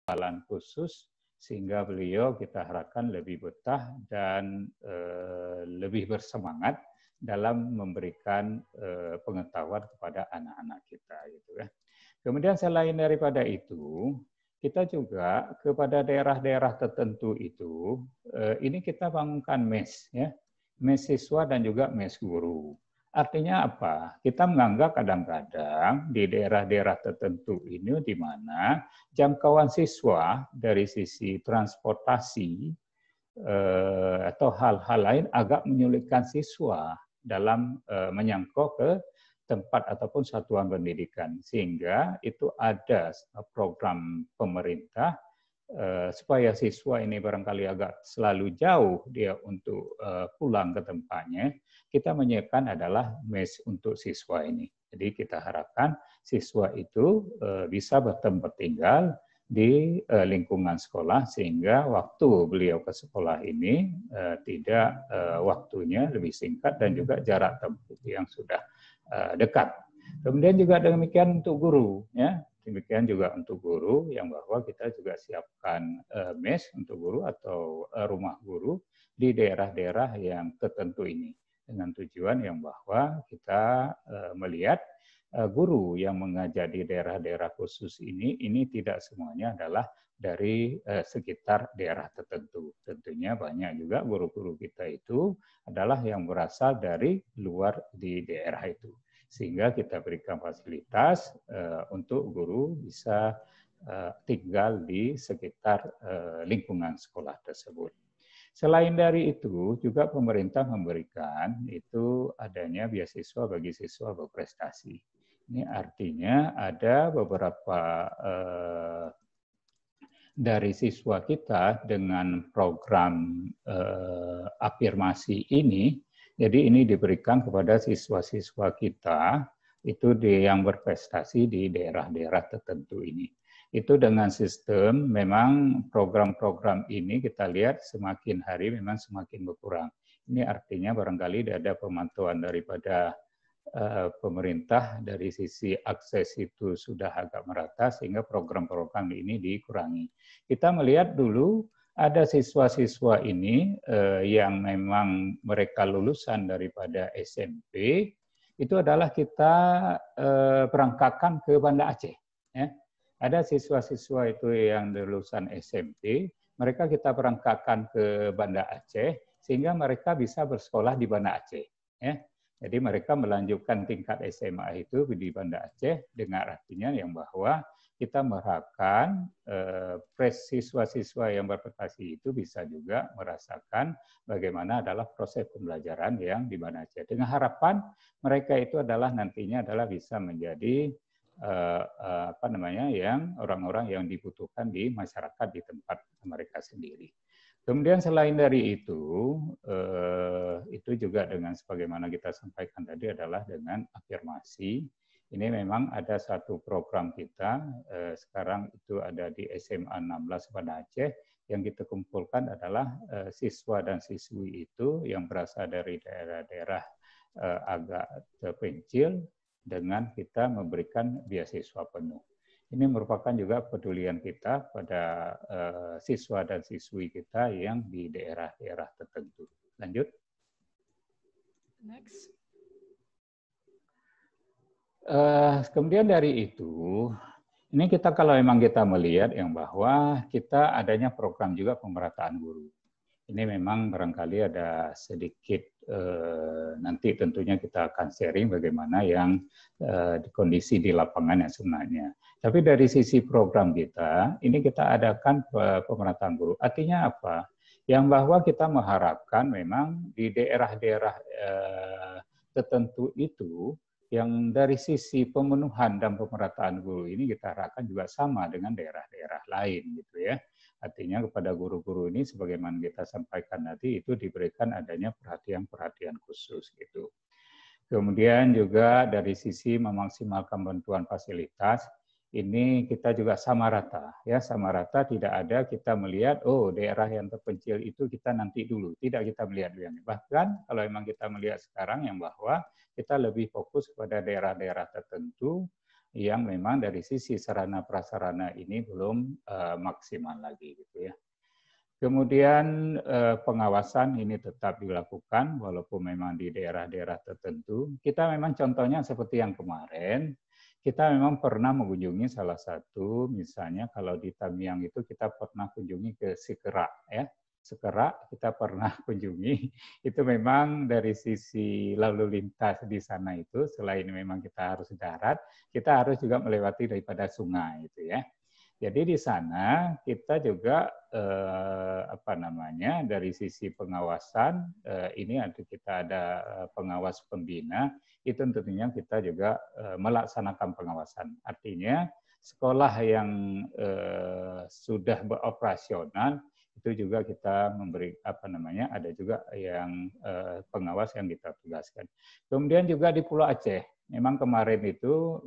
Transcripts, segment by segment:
pengenalan khusus sehingga beliau kita harapkan lebih betah dan lebih bersemangat dalam memberikan pengetahuan kepada anak-anak kita gitu ya. Kemudian selain daripada itu, kita juga kepada daerah-daerah tertentu itu ini kita bangunkan mes ya, mes siswa dan juga mes guru. Artinya apa? Kita menganggap kadang-kadang di daerah-daerah tertentu ini di mana jangkauan siswa dari sisi transportasi atau hal-hal lain agak menyulitkan siswa dalam menyangkau ke tempat ataupun satuan pendidikan. Sehingga itu ada program pemerintah supaya siswa ini barangkali agak selalu jauh dia untuk pulang ke tempatnya, kita menyiapkan adalah mes untuk siswa ini. Jadi kita harapkan siswa itu bisa bertempat tinggal di lingkungan sekolah sehingga waktu beliau ke sekolah ini tidak waktunya lebih singkat dan juga jarak tempuh yang sudah dekat. Kemudian juga demikian untuk guru, ya. Demikian juga untuk guru yang bahwa kita juga siapkan mes untuk guru atau rumah guru di daerah-daerah yang tertentu ini dengan tujuan yang bahwa kita melihat guru yang mengajar di daerah-daerah khusus ini tidak semuanya adalah dari sekitar daerah tertentu. Tentunya banyak juga guru-guru kita itu adalah yang berasal dari luar di daerah itu. Sehingga kita berikan fasilitas untuk guru bisa tinggal di sekitar lingkungan sekolah tersebut. Selain dari itu, juga pemerintah memberikan itu adanya beasiswa bagi siswa berprestasi. Ini artinya ada beberapa dari siswa kita dengan program afirmasi ini. Jadi ini diberikan kepada siswa-siswa kita itu yang berprestasi di daerah-daerah tertentu ini. Itu dengan sistem memang program-program ini kita lihat semakin hari memang semakin berkurang. Ini artinya barangkali ada pemantauan daripada pemerintah dari sisi akses itu sudah agak merata sehingga program-program ini dikurangi. Kita melihat dulu ada siswa-siswa ini yang memang mereka lulusan daripada SMP, itu adalah kita berangkatkan ke Banda Aceh. Ya. Ada siswa-siswa itu yang lulusan SMP, mereka kita berangkatkan ke Banda Aceh, sehingga mereka bisa bersekolah di Banda Aceh. Ya. Jadi mereka melanjutkan tingkat SMA itu di Banda Aceh, dengan artinya yang bahwa kita mengharapkan siswa-siswa yang berprestasi itu bisa juga merasakan bagaimana adalah proses pembelajaran yang di Banda Aceh. Dengan harapan mereka itu adalah nantinya adalah bisa menjadi yang orang-orang yang dibutuhkan di masyarakat di tempat mereka sendiri. Kemudian selain dari itu juga dengan sebagaimana kita sampaikan tadi adalah dengan afirmasi. Ini memang ada satu program kita, sekarang itu ada di SMA 16 Banda Aceh, yang kita kumpulkan adalah siswa dan siswi itu yang berasal dari daerah-daerah agak terpencil, dengan kita memberikan beasiswa penuh. Ini merupakan juga pedulian kita pada siswa dan siswi kita yang di daerah-daerah tertentu. Lanjut. Next. Kemudian dari itu, ini kita kalau memang kita melihat yang bahwa kita adanya program juga pemerataan guru. Ini memang barangkali ada sedikit nanti tentunya kita akan sharing bagaimana yang kondisi di lapangan yang sebenarnya. Tapi dari sisi program kita, ini kita adakan pemerataan guru. Artinya apa? Yang bahwa kita mengharapkan memang di daerah-daerah tertentu itu, yang dari sisi pemenuhan dan pemerataan guru ini kita harapkan juga sama dengan daerah-daerah lain gitu ya. Artinya kepada guru-guru ini sebagaimana kita sampaikan nanti itu diberikan adanya perhatian-perhatian khusus gitu. Kemudian juga dari sisi memaksimalkan bantuan fasilitas ini kita juga sama rata ya, sama rata, tidak ada kita melihat oh daerah yang terpencil itu kita nanti dulu, tidak kita melihat yang bahkan kalau memang kita melihat sekarang yang bahwa kita lebih fokus pada daerah-daerah tertentu yang memang dari sisi sarana prasarana ini belum maksimal lagi gitu ya. Kemudian pengawasan ini tetap dilakukan walaupun memang di daerah-daerah tertentu. Kita memang contohnya seperti yang kemarin, kita memang pernah mengunjungi salah satu, misalnya kalau di Tamiang itu kita pernah kunjungi ke Sikerak ya. Sekerak kita pernah kunjungi, itu memang dari sisi lalu lintas di sana itu selain memang kita harus darat, kita harus juga melewati daripada sungai itu ya. Jadi di sana kita juga dari sisi pengawasan ini kita ada pengawas pembina, itu tentunya kita juga melaksanakan pengawasan. Artinya sekolah yang sudah beroperasional itu juga kita memberi ada juga yang pengawas yang kita tugaskan. Kemudian juga di Pulau Aceh. Memang kemarin itu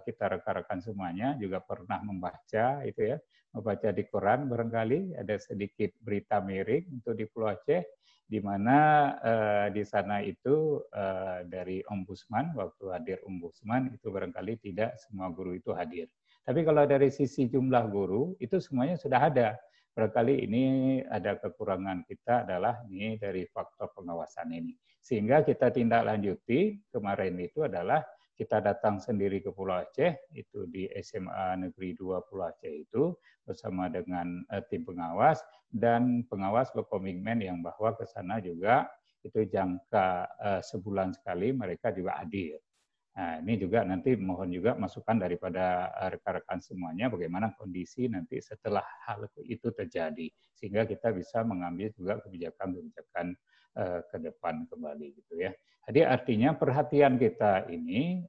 kita rekan-rekan semuanya juga pernah membaca itu ya, membaca di Quran barangkali ada sedikit berita miring untuk di Pulau Aceh, di mana di sana itu dari Ombudsman, waktu hadir Ombudsman itu barangkali tidak semua guru itu hadir. Tapi kalau dari sisi jumlah guru itu semuanya sudah ada. Barangkali ini ada kekurangan kita adalah ini dari faktor pengawasan ini. Sehingga kita tindak lanjuti kemarin itu adalah kita datang sendiri ke Pulau Aceh, itu di SMA Negeri 2 Pulau Aceh itu bersama dengan tim pengawas, dan pengawas berkomitmen yang bahwa ke sana juga itu jangka sebulan sekali mereka juga hadir. Nah, ini juga nanti mohon juga masukan daripada rekan-rekan semuanya bagaimana kondisi nanti setelah hal itu terjadi, sehingga kita bisa mengambil juga kebijakan-kebijakan ke depan kembali gitu ya. Jadi artinya perhatian kita ini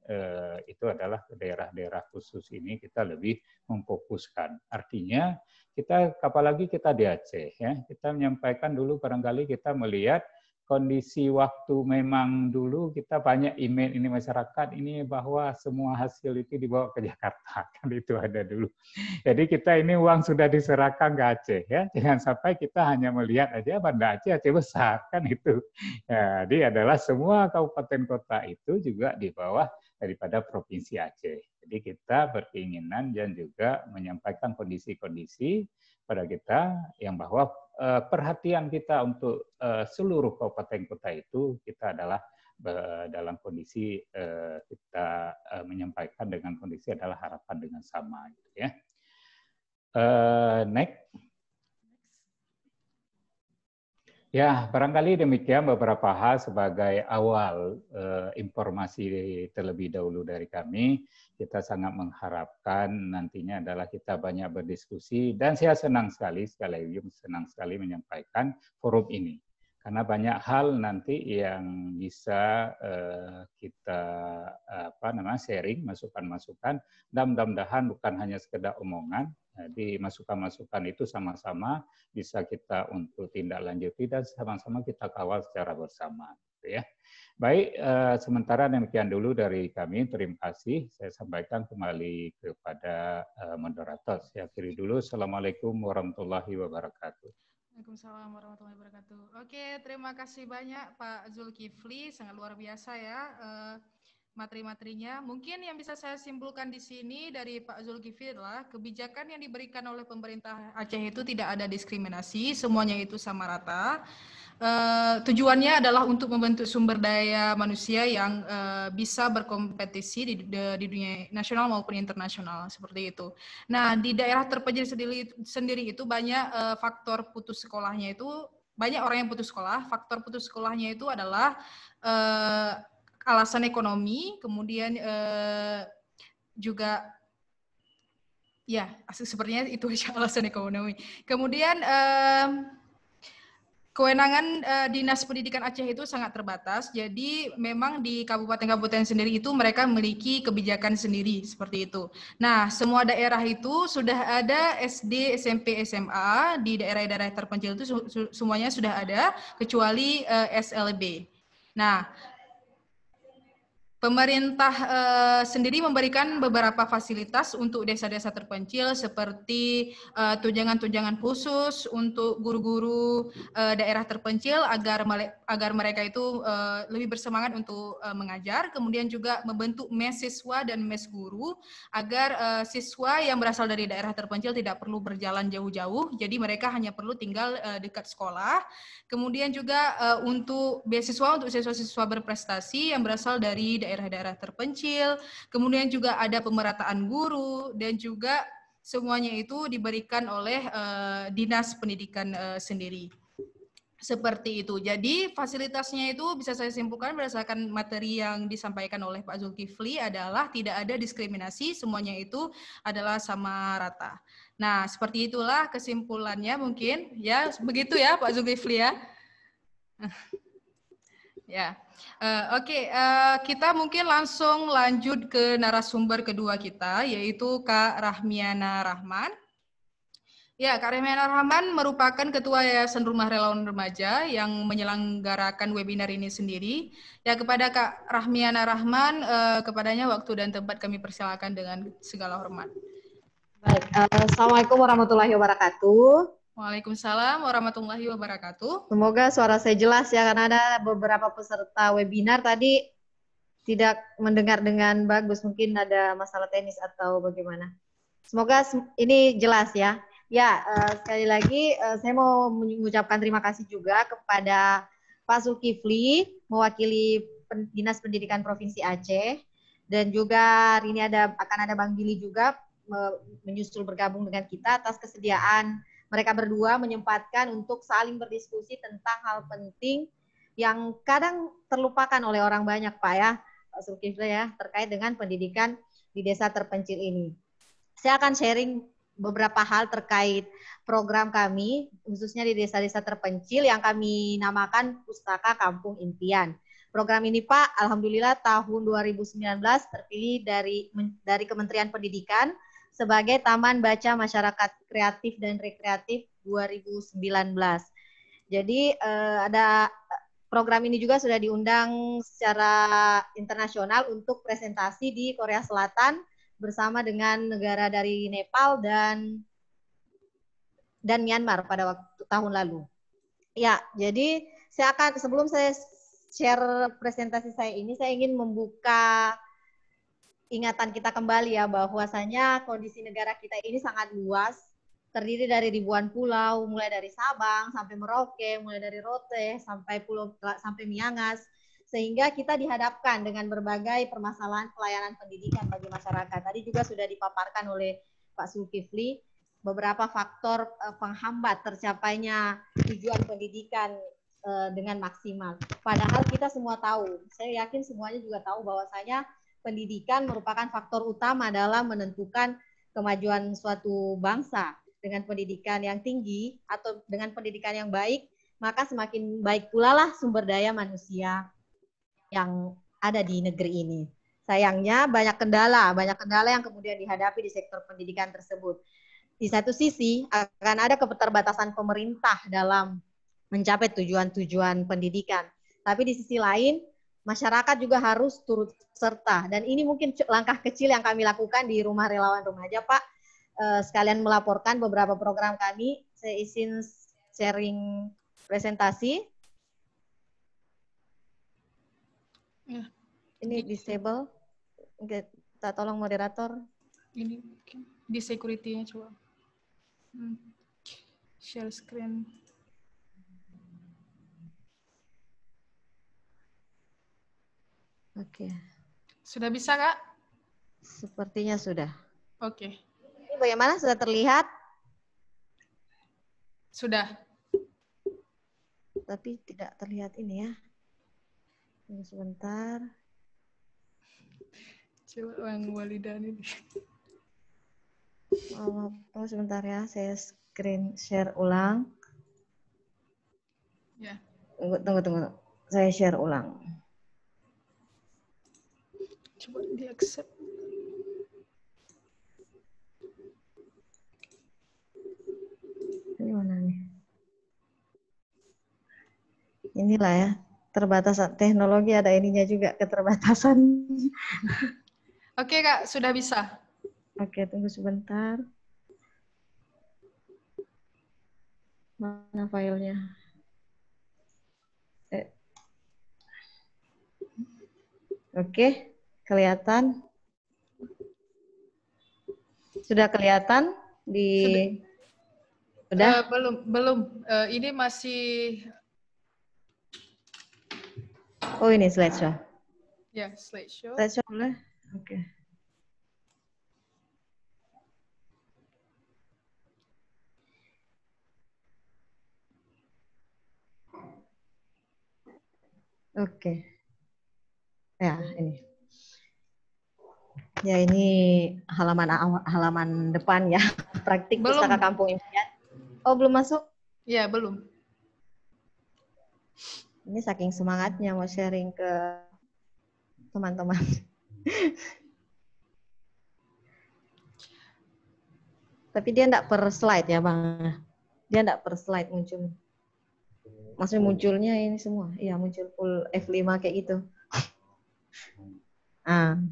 itu adalah ke daerah-daerah khusus ini kita lebih memfokuskan. Artinya kita apalagi kita di Aceh ya, kita menyampaikan dulu barangkali kita melihat kondisi waktu memang dulu kita banyak email ini masyarakat ini bahwa semua hasil itu dibawa ke Jakarta, kan itu ada dulu. Jadi kita ini uang sudah diserahkan ke Aceh ya, jangan sampai kita hanya melihat aja Banda Aceh, Aceh besar kan itu. Ya, jadi adalah semua kabupaten kota itu juga di bawah daripada provinsi Aceh. Jadi kita berkeinginan dan juga menyampaikan kondisi-kondisi pada kita yang bahwa perhatian kita untuk seluruh kabupaten kota itu kita adalah dalam kondisi kita menyampaikan dengan kondisi adalah harapan dengan sama gitu ya. Next. Ya, barangkali demikian beberapa hal sebagai awal informasi terlebih dahulu dari kami. Kita sangat mengharapkan nantinya adalah kita banyak berdiskusi, dan saya senang sekali menyampaikan forum ini. Karena banyak hal nanti yang bisa kita sharing, masukan-masukan, dan mudah-mudahan bukan hanya sekedar omongan. Jadi masukan-masukan itu sama-sama bisa kita untuk tindak lanjuti dan sama-sama kita kawal secara bersama. Gitu ya. Baik, sementara demikian dulu dari kami. Terima kasih. Saya sampaikan kembali kepada moderator. Saya akhiri dulu. Assalamualaikum warahmatullahi wabarakatuh. Waalaikumsalam warahmatullahi wabarakatuh. Oke, terima kasih banyak Pak Zulkifli, sangat luar biasa ya materi-materinya. Mungkin yang bisa saya simpulkan di sini dari Pak Zulkifli adalah kebijakan yang diberikan oleh pemerintah Aceh itu tidak ada diskriminasi, semuanya itu sama rata. Tujuannya adalah untuk membentuk sumber daya manusia yang bisa berkompetisi di dunia nasional maupun internasional seperti itu. Nah, di daerah terpencil sendiri itu banyak faktor putus sekolahnya itu, banyak orang yang putus sekolah. Faktor putus sekolahnya itu adalah alasan ekonomi, kemudian juga ya sepertinya itu alasan ekonomi. Kemudian kewenangan Dinas Pendidikan Aceh itu sangat terbatas, jadi memang di kabupaten-kabupaten sendiri itu mereka memiliki kebijakan sendiri seperti itu. Nah, semua daerah itu sudah ada SD, SMP, SMA, di daerah-daerah terpencil itu semuanya sudah ada, kecuali SLB. Nah, Pemerintah sendiri memberikan beberapa fasilitas untuk desa-desa terpencil seperti tunjangan-tunjangan khusus untuk guru-guru daerah terpencil agar mereka itu lebih bersemangat untuk mengajar. Kemudian juga membentuk mes siswa dan mes guru agar siswa yang berasal dari daerah terpencil tidak perlu berjalan jauh-jauh. Jadi mereka hanya perlu tinggal dekat sekolah. Kemudian juga untuk beasiswa untuk siswa-siswa berprestasi yang berasal dari daerah-daerah terpencil. Kemudian juga ada pemerataan guru dan juga semuanya itu diberikan oleh Dinas Pendidikan sendiri. Seperti itu. Jadi fasilitasnya itu bisa saya simpulkan berdasarkan materi yang disampaikan oleh Pak Zulkifli adalah tidak ada diskriminasi, semuanya itu adalah sama rata. Nah, seperti itulah kesimpulannya mungkin ya, begitu ya Pak Zulkifli ya. Ya, oke, kita mungkin langsung lanjut ke narasumber kedua kita, yaitu Kak Rahmiana Rahman. Ya, Kak Rahmiana Rahman merupakan Ketua Yayasan Rumah Relawan Remaja yang menyelenggarakan webinar ini sendiri. Ya, kepada Kak Rahmiana Rahman, kepadanya waktu dan tempat kami persilakan dengan segala hormat. Baik, Assalamualaikum warahmatullahi wabarakatuh. Waalaikumsalam warahmatullahi wabarakatuh. Semoga suara saya jelas ya, karena ada beberapa peserta webinar tadi tidak mendengar dengan bagus, mungkin ada masalah teknis atau bagaimana. Semoga ini jelas ya. Ya, sekali lagi saya mau mengucapkan terima kasih juga kepada Pak Zulkifli, mewakili Dinas Pendidikan Provinsi Aceh, dan juga hari ini akan ada Bang Billy juga menyusul bergabung dengan kita atas kesediaan mereka berdua menyempatkan untuk saling berdiskusi tentang hal penting yang kadang terlupakan oleh orang banyak, Pak ya, Pak Zulkifli ya, terkait dengan pendidikan di desa terpencil ini. Saya akan sharing beberapa hal terkait program kami, khususnya di desa-desa terpencil yang kami namakan Pustaka Kampung Impian. Program ini, Pak, alhamdulillah tahun 2019 terpilih dari Kementerian Pendidikan sebagai Taman Baca Masyarakat Kreatif dan Rekreatif 2019. Jadi ada program ini juga sudah diundang secara internasional untuk presentasi di Korea Selatan bersama dengan negara dari Nepal dan Myanmar pada waktu tahun lalu. Ya, jadi sebelum saya share presentasi saya ini, saya ingin membuka ingatan kita kembali ya, bahwasanya kondisi negara kita ini sangat luas, terdiri dari ribuan pulau, mulai dari Sabang sampai Merauke, mulai dari Rote sampai Miangas, sehingga kita dihadapkan dengan berbagai permasalahan pelayanan pendidikan bagi masyarakat. Tadi juga sudah dipaparkan oleh Pak Zulkifli beberapa faktor penghambat tercapainya tujuan pendidikan dengan maksimal. Padahal kita semua tahu, saya yakin semuanya juga tahu bahwasanya pendidikan merupakan faktor utama dalam menentukan kemajuan suatu bangsa. Dengan pendidikan yang tinggi atau dengan pendidikan yang baik, maka semakin baik pula lah sumber daya manusia yang ada di negeri ini. Sayangnya banyak kendala yang kemudian dihadapi di sektor pendidikan tersebut. Di satu sisi akan ada keterbatasan pemerintah dalam mencapai tujuan-tujuan pendidikan. Tapi di sisi lain, masyarakat juga harus turut serta. Dan ini mungkin langkah kecil yang kami lakukan di Rumah Relawan Remaja, Pak. Sekalian melaporkan beberapa program kami. Saya izin sharing presentasi. Ya. Ini disable. Kita tolong moderator. Ini di security-nya coba. Share screen. Oke. Sudah bisa, Kak? Sepertinya sudah. Oke. Ini bagaimana? Sudah terlihat? Sudah. Tapi tidak terlihat ini ya. Tunggu sebentar. Coba Bang Walidan ini. Oh, sebentar ya. Saya screen share ulang. Ya. Tunggu. Saya share ulang. Coba di-accept. Ini mana nih? Inilah ya. keterbatasan teknologi ada ininya juga, keterbatasan. Oke Kak, sudah bisa. Oke, tunggu sebentar. Mana filenya? Oke, kelihatan. Sudah kelihatan di Sudah? Belum. Ini masih Oh, ini slideshow. ya slideshow. Slideshow boleh? Oke. Oke. Ya, ini. Ya, ini halaman depan ya. Praktik Belum. Pustaka Kampung Impian. Oh, belum masuk? Ya, belum. Ini saking semangatnya mau sharing ke teman-teman. Tapi dia enggak per slide ya, Bang. Dia enggak per slide muncul. Maksudnya munculnya ini semua. Iya, muncul full F5 kayak gitu. Ah.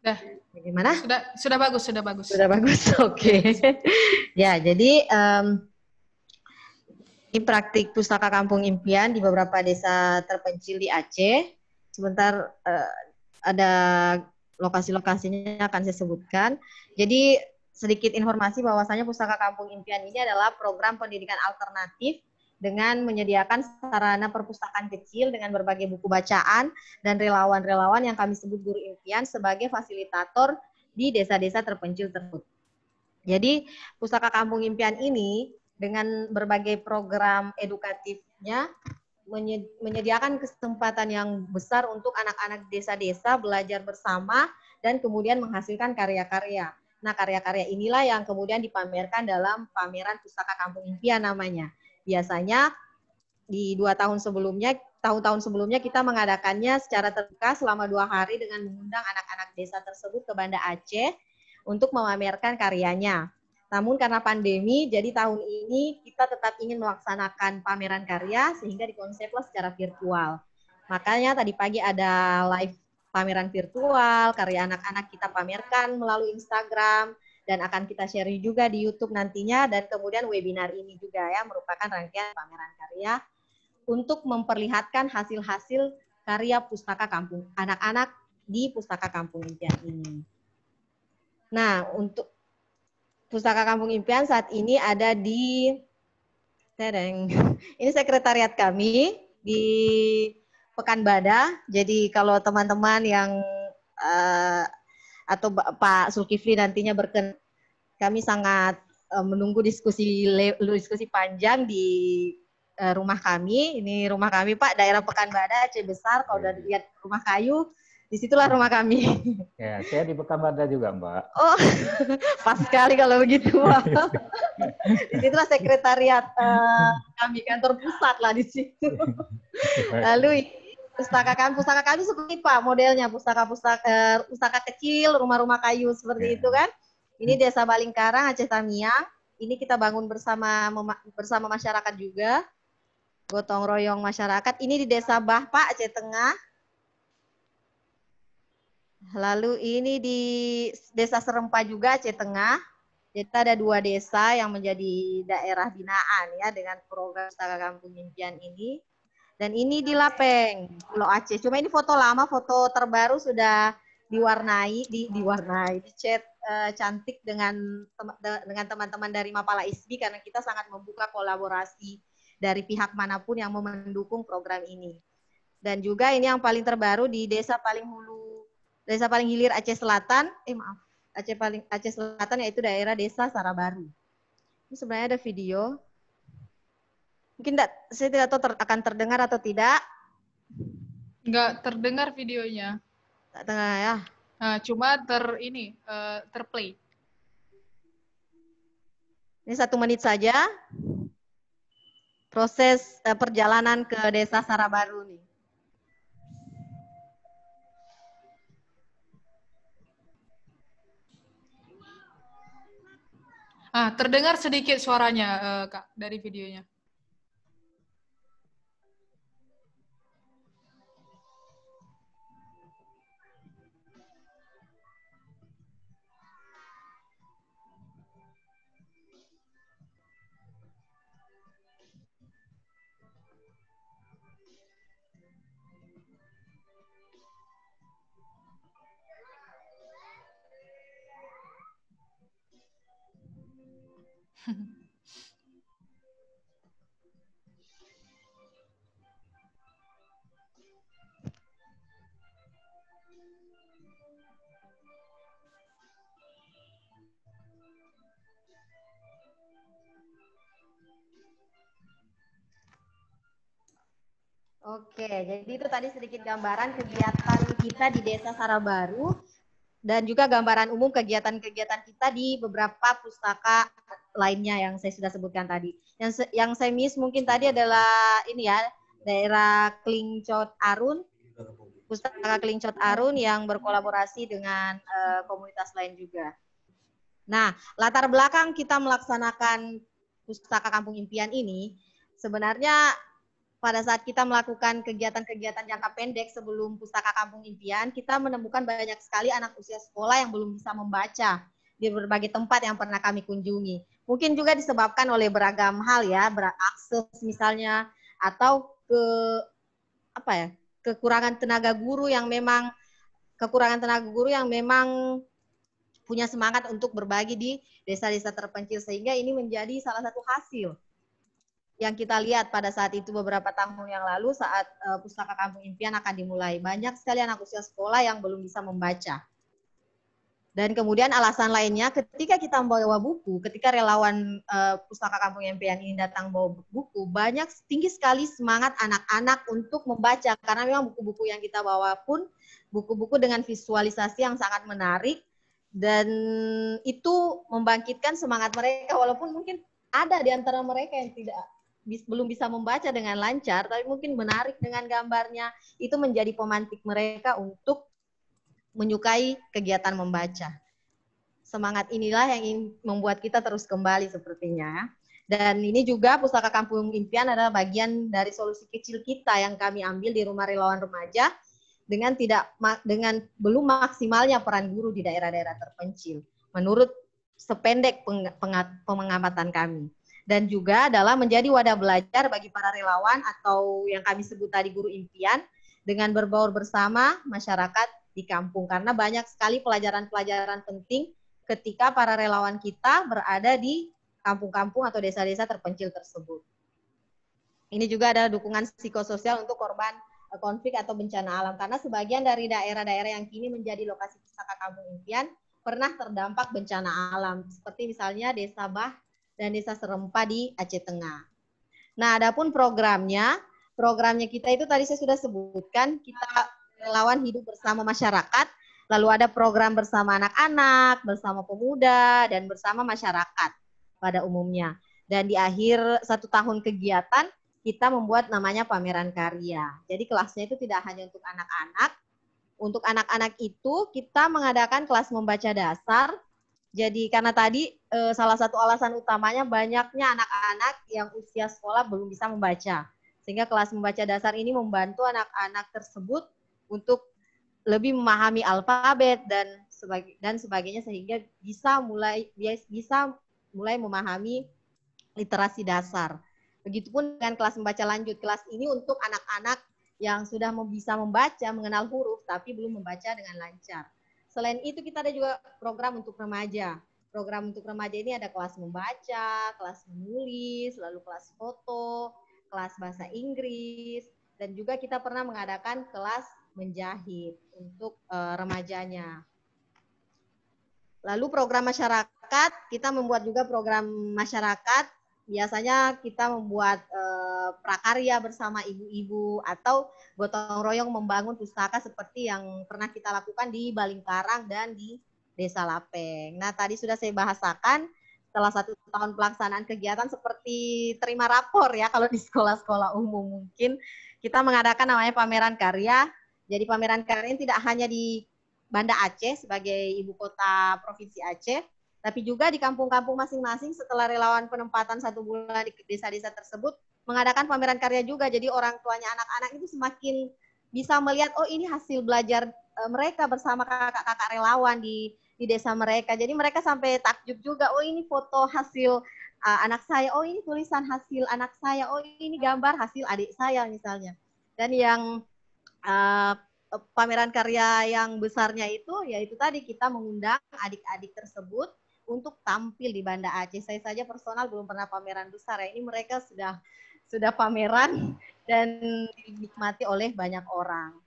Dah. Bagaimana? Sudah bagus. Sudah bagus. Oke. Ya, jadi ini praktik Pustaka Kampung Impian di beberapa desa terpencil di Aceh. Sebentar ada lokasi-lokasinya akan saya sebutkan. Jadi sedikit informasi bahwasanya Pustaka Kampung Impian ini adalah program pendidikan alternatif dengan menyediakan sarana perpustakaan kecil dengan berbagai buku bacaan dan relawan-relawan yang kami sebut guru impian sebagai fasilitator di desa-desa terpencil tersebut. Jadi Pustaka Kampung Impian ini dengan berbagai program edukatifnya menyediakan kesempatan yang besar untuk anak-anak desa-desa belajar bersama dan kemudian menghasilkan karya-karya. Nah, karya-karya inilah yang kemudian dipamerkan dalam pameran Pustaka Kampung Impian namanya. Biasanya di tahun-tahun sebelumnya kita mengadakannya secara terbuka selama 2 hari dengan mengundang anak-anak desa tersebut ke Banda Aceh untuk memamerkan karyanya. Namun karena pandemi, jadi tahun ini kita tetap ingin melaksanakan pameran karya sehingga dikonseplah secara virtual. Makanya tadi pagi ada live pameran virtual, karya anak-anak kita pamerkan melalui Instagram, dan akan kita share juga di YouTube nantinya, dan kemudian webinar ini juga ya, merupakan rangkaian pameran karya untuk memperlihatkan hasil-hasil karya Pustaka Kampung, anak-anak di Pustaka Kampung Impian ini. Nah, untuk Pustaka Kampung Impian saat ini ada di ini sekretariat kami di Pekanbadak. Jadi kalau teman-teman yang atau Pak Zulkifli nantinya berkenan, kami sangat menunggu diskusi panjang di rumah kami. Ini rumah kami, Pak, daerah Pekanbadak, Aceh Besar. Kalau udah lihat rumah kayu, disitulah rumah kami. Ya, saya di Pekanbadak juga, Mbak. Oh, pas sekali kalau begitu, Pak. Disitulah sekretariat kami, kantor pusat lah di situ. Lalu pustaka kami seperti Pak modelnya, pustaka kecil, rumah-rumah kayu seperti itu kan. Ini Desa Balingkarang, Aceh Tamiang. Ini kita bangun bersama masyarakat juga, gotong royong masyarakat. Ini di Desa Bahpa, Aceh Tengah. Lalu ini di Desa Serempa juga, Aceh Tengah. Kita ada 2 desa yang menjadi daerah binaan ya dengan program Pustaka Kampung Impian ini. Dan ini di Lapeng, Pulau Aceh. Cuma ini foto lama, foto terbaru sudah dicat cantik dengan teman-teman dari Mapala ISBI, karena kita sangat membuka kolaborasi dari pihak manapun yang mau mendukung program ini. Dan juga ini yang paling terbaru di Desa Paling Hilir Aceh Selatan, Aceh Selatan, yaitu daerah Desa Sarabaru. Ini sebenarnya ada video. Mungkin saya tidak tahu akan terdengar atau tidak. Nggak terdengar videonya. Tengah ya. Nah, cuma terplay. Ini 1 menit saja. Proses perjalanan ke Desa Sarabaru nih. Terdengar sedikit suaranya, Kak, dari videonya. Oke, jadi itu tadi sedikit gambaran kegiatan kita di Desa Sarabaru dan juga gambaran umum kegiatan-kegiatan kita di beberapa pustaka lainnya yang saya sudah sebutkan tadi. Yang saya miss mungkin tadi adalah ini ya, daerah Klingcot Arun, Pustaka Klingcot Arun yang berkolaborasi dengan komunitas lain juga. Nah, latar belakang kita melaksanakan Pustaka Kampung Impian ini sebenarnya pada saat kita melakukan kegiatan-kegiatan jangka pendek sebelum Pustaka Kampung Impian, kita menemukan banyak sekali anak usia sekolah yang belum bisa membaca di berbagai tempat yang pernah kami kunjungi. Mungkin juga disebabkan oleh beragam hal ya, berakses misalnya, atau kekurangan tenaga guru yang memang punya semangat untuk berbagi di desa-desa terpencil, sehingga ini menjadi salah satu hasil yang kita lihat pada saat itu beberapa tahun yang lalu saat Pustaka Kampung Impian akan dimulai. Banyak sekali anak usia sekolah yang belum bisa membaca. Dan kemudian alasan lainnya, ketika kita membawa buku, ketika relawan Pustaka Kampung Impian ini datang bawa buku, tinggi sekali semangat anak-anak untuk membaca. Karena memang buku-buku yang kita bawa pun buku-buku dengan visualisasi yang sangat menarik, dan itu membangkitkan semangat mereka, walaupun mungkin ada di antara mereka yang belum bisa membaca dengan lancar, tapi mungkin menarik dengan gambarnya, itu menjadi pemantik mereka untuk menyukai kegiatan membaca. Semangat inilah yang membuat kita terus kembali sepertinya. Dan ini juga Pustaka Kampung Impian adalah bagian dari solusi kecil kita yang kami ambil di Rumah Relawan Remaja dengan belum maksimalnya peran guru di daerah-daerah terpencil, menurut sependek pengamatan kami. Dan juga adalah menjadi wadah belajar bagi para relawan atau yang kami sebut tadi guru impian dengan berbaur bersama masyarakat di kampung. Karena banyak sekali pelajaran-pelajaran penting ketika para relawan kita berada di kampung-kampung atau desa-desa terpencil tersebut. Ini juga ada dukungan psikososial untuk korban konflik atau bencana alam. Karena sebagian dari daerah-daerah yang kini menjadi lokasi Pustaka Kampung Impian pernah terdampak bencana alam. Seperti misalnya Desa Bah dan Desa Serempa di Aceh Tengah. Nah, adapun programnya kita itu tadi saya sudah sebutkan, kita relawan hidup bersama masyarakat, lalu ada program bersama anak-anak, bersama pemuda, dan bersama masyarakat pada umumnya. Dan di akhir 1 tahun kegiatan, kita membuat namanya pameran karya. Jadi kelasnya itu tidak hanya untuk anak-anak. Untuk anak-anak itu kita mengadakan kelas membaca dasar. Jadi karena tadi salah satu alasan utamanya banyaknya anak-anak yang usia sekolah belum bisa membaca. Sehingga kelas membaca dasar ini membantu anak-anak tersebut untuk lebih memahami alfabet dan sebagainya, sehingga bisa mulai memahami literasi dasar. Begitupun dengan kelas membaca lanjut. Kelas ini untuk anak-anak yang sudah bisa membaca, mengenal huruf, tapi belum membaca dengan lancar. Selain itu kita ada juga program untuk remaja. Program untuk remaja ini ada kelas membaca, kelas menulis, lalu kelas foto, kelas bahasa Inggris, dan juga kita pernah mengadakan kelas menjahit untuk remajanya. Lalu program masyarakat, kita membuat juga program masyarakat. Biasanya kita membuat prakarya bersama ibu-ibu atau gotong royong membangun pustaka seperti yang pernah kita lakukan di Balingkarang dan di Desa Lapeng. Nah, tadi sudah saya bahasakan setelah 1 tahun pelaksanaan kegiatan seperti terima rapor ya kalau di sekolah-sekolah umum, mungkin kita mengadakan namanya pameran karya. Jadi pameran karya ini tidak hanya di Banda Aceh sebagai ibu kota Provinsi Aceh, tapi juga di kampung-kampung masing-masing setelah relawan penempatan 1 bulan di desa-desa tersebut mengadakan pameran karya juga. Jadi orang tuanya anak-anak itu semakin bisa melihat, oh ini hasil belajar mereka bersama kakak-kakak relawan di desa mereka. Jadi mereka sampai takjub juga, oh ini foto hasil anak saya, oh ini tulisan hasil anak saya, oh ini gambar hasil adik saya misalnya. Dan yang pameran karya yang besarnya itu, yaitu tadi kita mengundang adik-adik tersebut untuk tampil di Banda Aceh. Saya saja personal belum pernah pameran besar ya. Ini mereka sudah pameran dan dinikmati oleh banyak orang.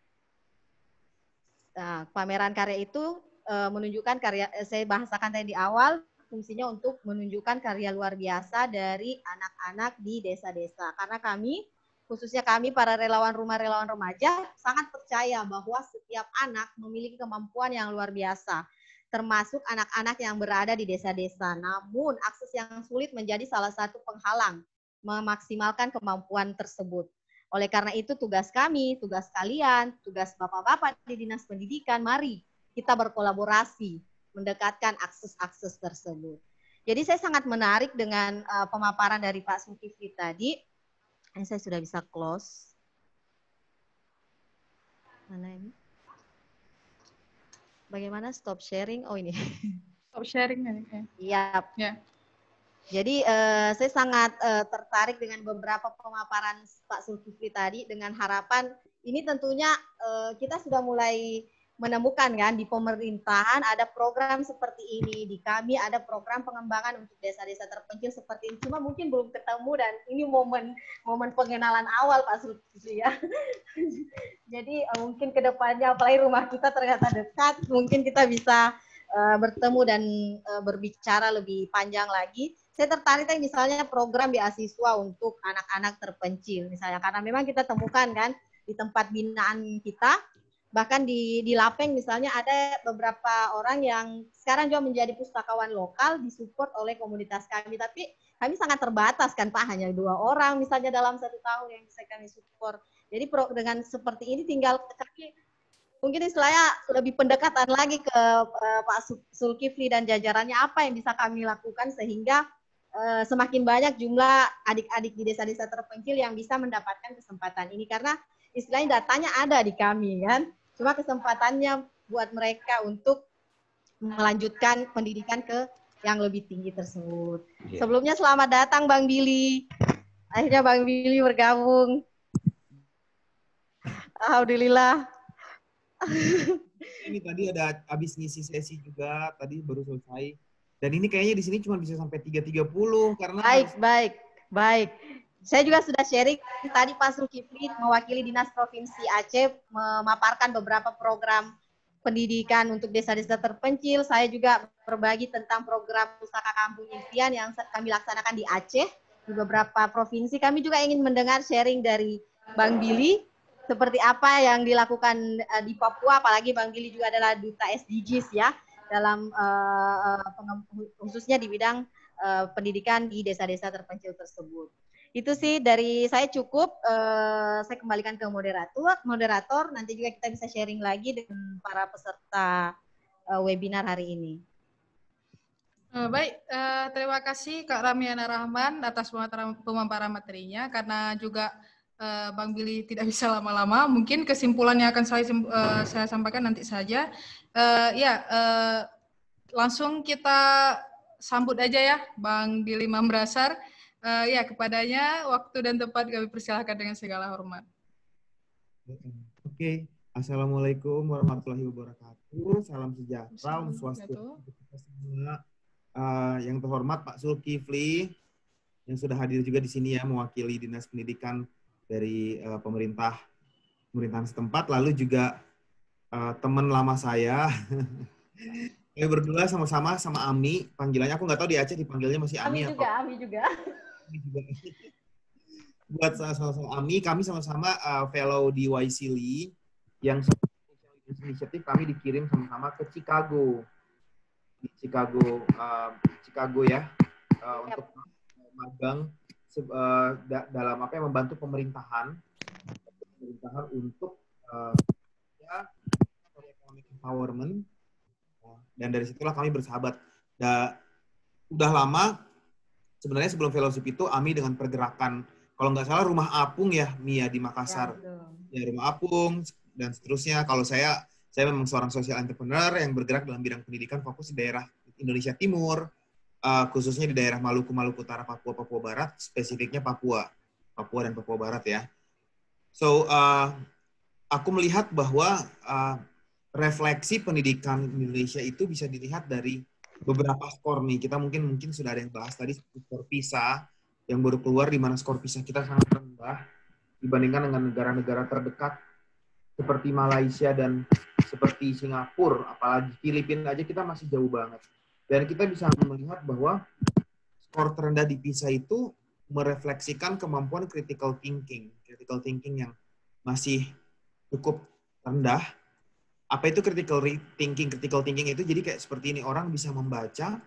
Nah, pameran karya itu menunjukkan karya, saya bahasakan tadi di awal, fungsinya untuk menunjukkan karya luar biasa dari anak-anak di desa-desa. Karena kami, khususnya kami para relawan rumah relawan remaja, sangat percaya bahwa setiap anak memiliki kemampuan yang luar biasa, termasuk anak-anak yang berada di desa-desa. Namun, akses yang sulit menjadi salah satu penghalang memaksimalkan kemampuan tersebut. Oleh karena itu tugas kami, tugas kalian, tugas bapak-bapak di Dinas Pendidikan, mari kita berkolaborasi mendekatkan akses-akses tersebut. Jadi saya sangat menarik dengan pemaparan dari Pak Zulkifli tadi. Saya sudah bisa close. Mana ini? Bagaimana stop sharing? Oh ini. Stop sharing. Iya. Ya. Jadi saya sangat tertarik dengan beberapa pemaparan Pak Zulkifli tadi dengan harapan ini tentunya kita sudah mulai menemukan kan di pemerintahan ada program seperti ini, di kami ada program pengembangan untuk desa-desa terpencil seperti ini. Cuma mungkin belum ketemu dan ini momen pengenalan awal Pak Zulkifli ya. Jadi mungkin kedepannya apalagi rumah kita ternyata dekat, mungkin kita bisa bertemu dan berbicara lebih panjang lagi. Saya tertarik misalnya program beasiswa untuk anak-anak terpencil misalnya karena memang kita temukan kan di tempat binaan kita bahkan di Lapeng misalnya ada beberapa orang yang sekarang juga menjadi pustakawan lokal disupport oleh komunitas kami tapi kami sangat terbatas kan Pak hanya 2 orang misalnya dalam 1 tahun yang bisa kami support. Jadi dengan seperti ini tinggal kami mungkin istilahnya lebih pendekatan lagi ke Pak Zulkifli dan jajarannya apa yang bisa kami lakukan sehingga semakin banyak jumlah adik-adik di desa-desa terpencil yang bisa mendapatkan kesempatan ini karena istilahnya datanya ada di kami kan cuma kesempatannya buat mereka untuk melanjutkan pendidikan ke yang lebih tinggi tersebut. Sebelumnya selamat datang Bang Billy, akhirnya Bang Billy bergabung, alhamdulillah. Ini tadi ada habis ngisi sesi juga, tadi baru selesai. Dan ini kayaknya di sini cuma bisa sampai 3.30 karena baik. Saya juga sudah sharing tadi Pak Zulkifli mewakili Dinas Provinsi Aceh memaparkan beberapa program pendidikan untuk desa-desa terpencil. Saya juga berbagi tentang program Pustaka Kampung Impian yang kami laksanakan di Aceh di beberapa provinsi. Kami juga ingin mendengar sharing dari Bang Billy seperti apa yang dilakukan di Papua, apalagi Bang Billy juga adalah duta SDGs ya dalam khususnya di bidang pendidikan di desa-desa terpencil tersebut. Itu sih dari saya cukup. Saya kembalikan ke moderator. Nanti juga kita bisa sharing lagi dengan para peserta webinar hari ini. Baik, terima kasih Kak Ramiana Rahman atas pemaparan materinya. Karena juga Bang Billy tidak bisa lama-lama, mungkin kesimpulannya akan saya sampaikan nanti saja. Langsung kita sambut aja ya Bang Billy Mambrasar. Kepadanya waktu dan tempat kami persilahkan dengan segala hormat. Oke. Assalamualaikum warahmatullahi wabarakatuh. Salam sejahtera, Om Swastiastu kita semua. Yang terhormat Pak Zulkifli yang sudah hadir juga di sini ya mewakili Dinas Pendidikan dari pemerintahan setempat, lalu juga teman lama saya. Saya berdua sama-sama sama Ami, panggilannya aku nggak tahu di Aceh dipanggilnya masih Ami apa? Ami juga. Buat sama-sama Ami, kami sama-sama fellow di YCLI yang inisiatif kami dikirim sama-sama ke Chicago. Di Chicago ya, untuk magang dalam membantu pemerintahan untuk economic empowerment, dan dari situlah kami bersahabat. Udah lama sebenarnya sebelum fellowship itu Ami dengan pergerakan kalau nggak salah Rumah Apung ya Mia di Makassar ya Rumah Apung dan seterusnya. Kalau saya memang seorang social entrepreneur yang bergerak dalam bidang pendidikan fokus di daerah Indonesia Timur, khususnya di daerah Maluku Utara, Papua Barat, spesifiknya Papua dan Papua Barat ya. So, aku melihat bahwa refleksi pendidikan Indonesia itu bisa dilihat dari beberapa skor nih. Kita mungkin sudah ada yang bahas tadi skor PISA yang baru keluar, di mana skor PISA kita sangat rendah dibandingkan dengan negara-negara terdekat seperti Malaysia dan seperti Singapura, apalagi Filipina aja kita masih jauh banget. Dan kita bisa melihat bahwa skor terendah di PISA itu merefleksikan kemampuan critical thinking yang masih cukup rendah. Apa itu critical thinking? Critical thinking itu jadi kayak seperti ini, orang bisa membaca,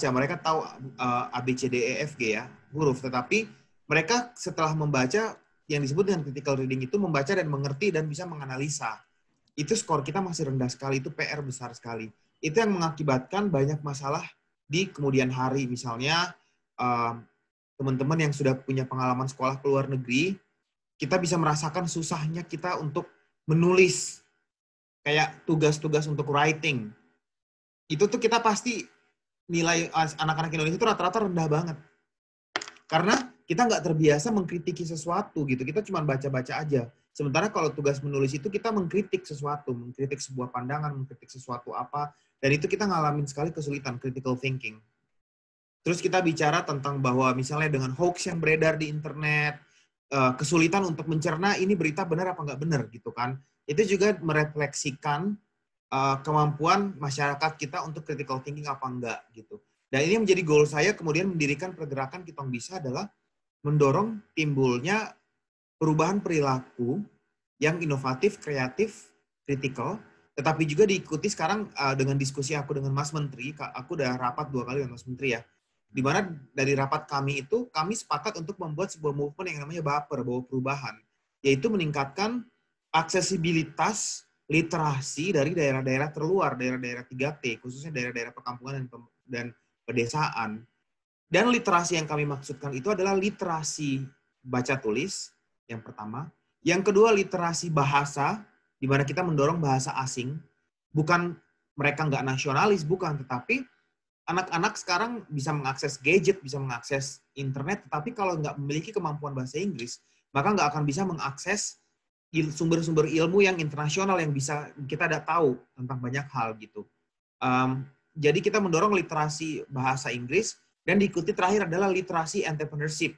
mereka tahu A, B, C, D, E, F, G ya, huruf, tetapi mereka setelah membaca, yang disebut dengan critical reading itu membaca dan mengerti dan bisa menganalisa. Itu skor kita masih rendah sekali, itu PR besar sekali. Itu yang mengakibatkan banyak masalah di kemudian hari. Misalnya, teman-teman yang sudah punya pengalaman sekolah ke luar negeri, kita bisa merasakan susahnya kita untuk menulis, kayak tugas-tugas untuk writing. Itu tuh kita pasti nilai anak-anak Indonesia itu rata-rata rendah banget. Karena kita nggak terbiasa mengkritiki sesuatu gitu. Kita cuma baca-baca aja. Sementara kalau tugas menulis itu kita mengkritik sesuatu, mengkritik sebuah pandangan, mengkritik sesuatu apa. Dan itu kita ngalamin sekali kesulitan, critical thinking. Terus kita bicara tentang bahwa misalnya dengan hoax yang beredar di internet, kesulitan untuk mencerna ini berita benar apa nggak benar gitu kan. Itu juga merefleksikan kemampuan masyarakat kita untuk critical thinking apa enggak gitu. Dan ini menjadi goal saya kemudian mendirikan pergerakan Kitong Bisa adalah mendorong timbulnya perubahan perilaku yang inovatif, kreatif, kritikal, tetapi juga diikuti sekarang dengan diskusi aku dengan Mas Menteri. Aku udah rapat 2 kali dengan Mas Menteri ya. Di mana dari rapat kami itu, kami sepakat untuk membuat sebuah movement yang namanya BAPER, Bawa Perubahan, yaitu meningkatkan aksesibilitas literasi dari daerah-daerah terluar, daerah-daerah 3T, khususnya daerah-daerah perkampungan dan pedesaan. Dan literasi yang kami maksudkan itu adalah literasi baca tulis, yang pertama. Yang kedua, literasi bahasa, di mana kita mendorong bahasa asing. Bukan mereka nggak nasionalis, bukan, tetapi anak-anak sekarang bisa mengakses gadget, bisa mengakses internet, tetapi kalau nggak memiliki kemampuan bahasa Inggris, maka nggak akan bisa mengakses sumber-sumber ilmu yang internasional yang bisa kita tidak tahu tentang banyak hal gitu. Jadi kita mendorong literasi bahasa Inggris, dan diikuti terakhir adalah literasi entrepreneurship.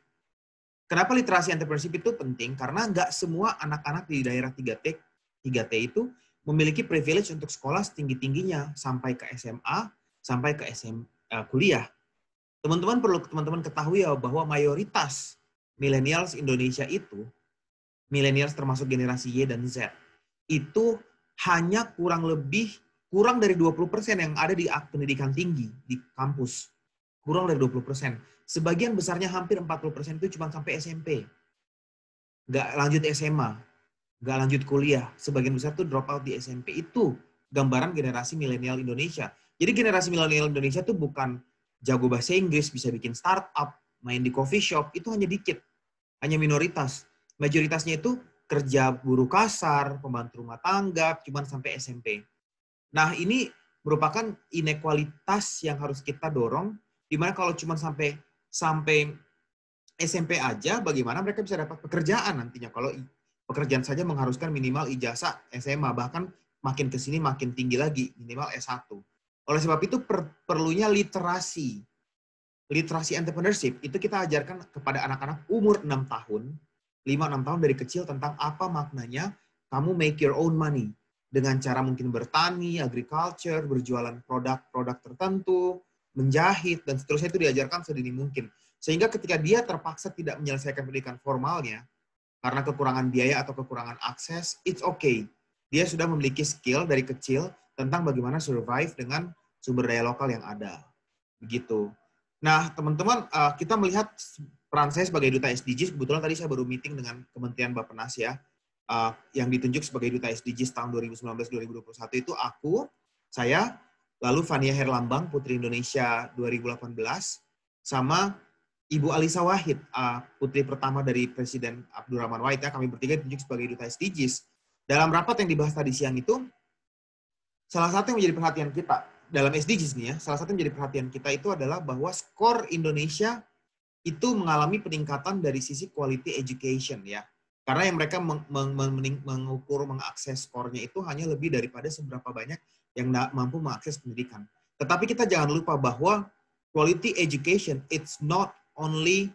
Kenapa literasi entrepreneurship itu penting? Karena nggak semua anak-anak di daerah 3T itu memiliki privilege untuk sekolah setinggi-tingginya sampai ke SMA, sampai ke kuliah. Teman-teman perlu ketahui ya bahwa mayoritas millennials Indonesia itu, millennials termasuk generasi Y dan Z, itu hanya kurang dari 20% yang ada di pendidikan tinggi di kampus. Kurang dari 20%. Sebagian besarnya hampir 40% itu cuma sampai SMP. Nggak lanjut SMA, nggak lanjut kuliah. Sebagian besar tuh drop out di SMP. Itu gambaran generasi milenial Indonesia. Jadi generasi milenial Indonesia tuh bukan jago bahasa Inggris, bisa bikin startup, main di coffee shop, itu hanya dikit. Hanya minoritas. Majoritasnya itu kerja buruh kasar, pembantu rumah tangga, cuma sampai SMP. Nah, ini merupakan inequalitas yang harus kita dorong, di mana kalau cuma sampai SMP aja, bagaimana mereka bisa dapat pekerjaan nantinya. Kalau pekerjaan saja mengharuskan minimal ijazah SMA, bahkan makin ke sini makin tinggi lagi, minimal S1. Oleh sebab itu perlunya literasi entrepreneurship, itu kita ajarkan kepada anak-anak umur 6 tahun, 5-6 tahun dari kecil tentang apa maknanya kamu make your own money. Dengan cara mungkin bertani, agriculture, berjualan produk-produk tertentu, menjahit, dan seterusnya itu diajarkan sedini mungkin. Sehingga ketika dia terpaksa tidak menyelesaikan pendidikan formalnya, karena kekurangan biaya atau kekurangan akses, it's okay. Dia sudah memiliki skill dari kecil tentang bagaimana survive dengan sumber daya lokal yang ada. Begitu. Nah, teman-teman, kita melihat peran saya sebagai Duta SDGs, kebetulan tadi saya baru meeting dengan Kementerian Bappenas ya, yang ditunjuk sebagai Duta SDGs tahun 2019-2021 itu saya, lalu Fania Herlambang, Putri Indonesia 2018, sama Ibu Alisa Wahid, putri pertama dari Presiden Abdurrahman Wahid, ya, kami bertiga ditunjuk sebagai Duta SDGs. Dalam rapat yang dibahas tadi siang itu, salah satu yang menjadi perhatian kita, dalam SDGs nih ya, salah satu yang menjadi perhatian kita itu adalah bahwa skor Indonesia itu mengalami peningkatan dari sisi quality education ya. Karena yang mereka mengukur, mengakses skornya itu hanya lebih daripada seberapa banyak yang mampu mengakses pendidikan. Tetapi kita jangan lupa bahwa quality education, it's not only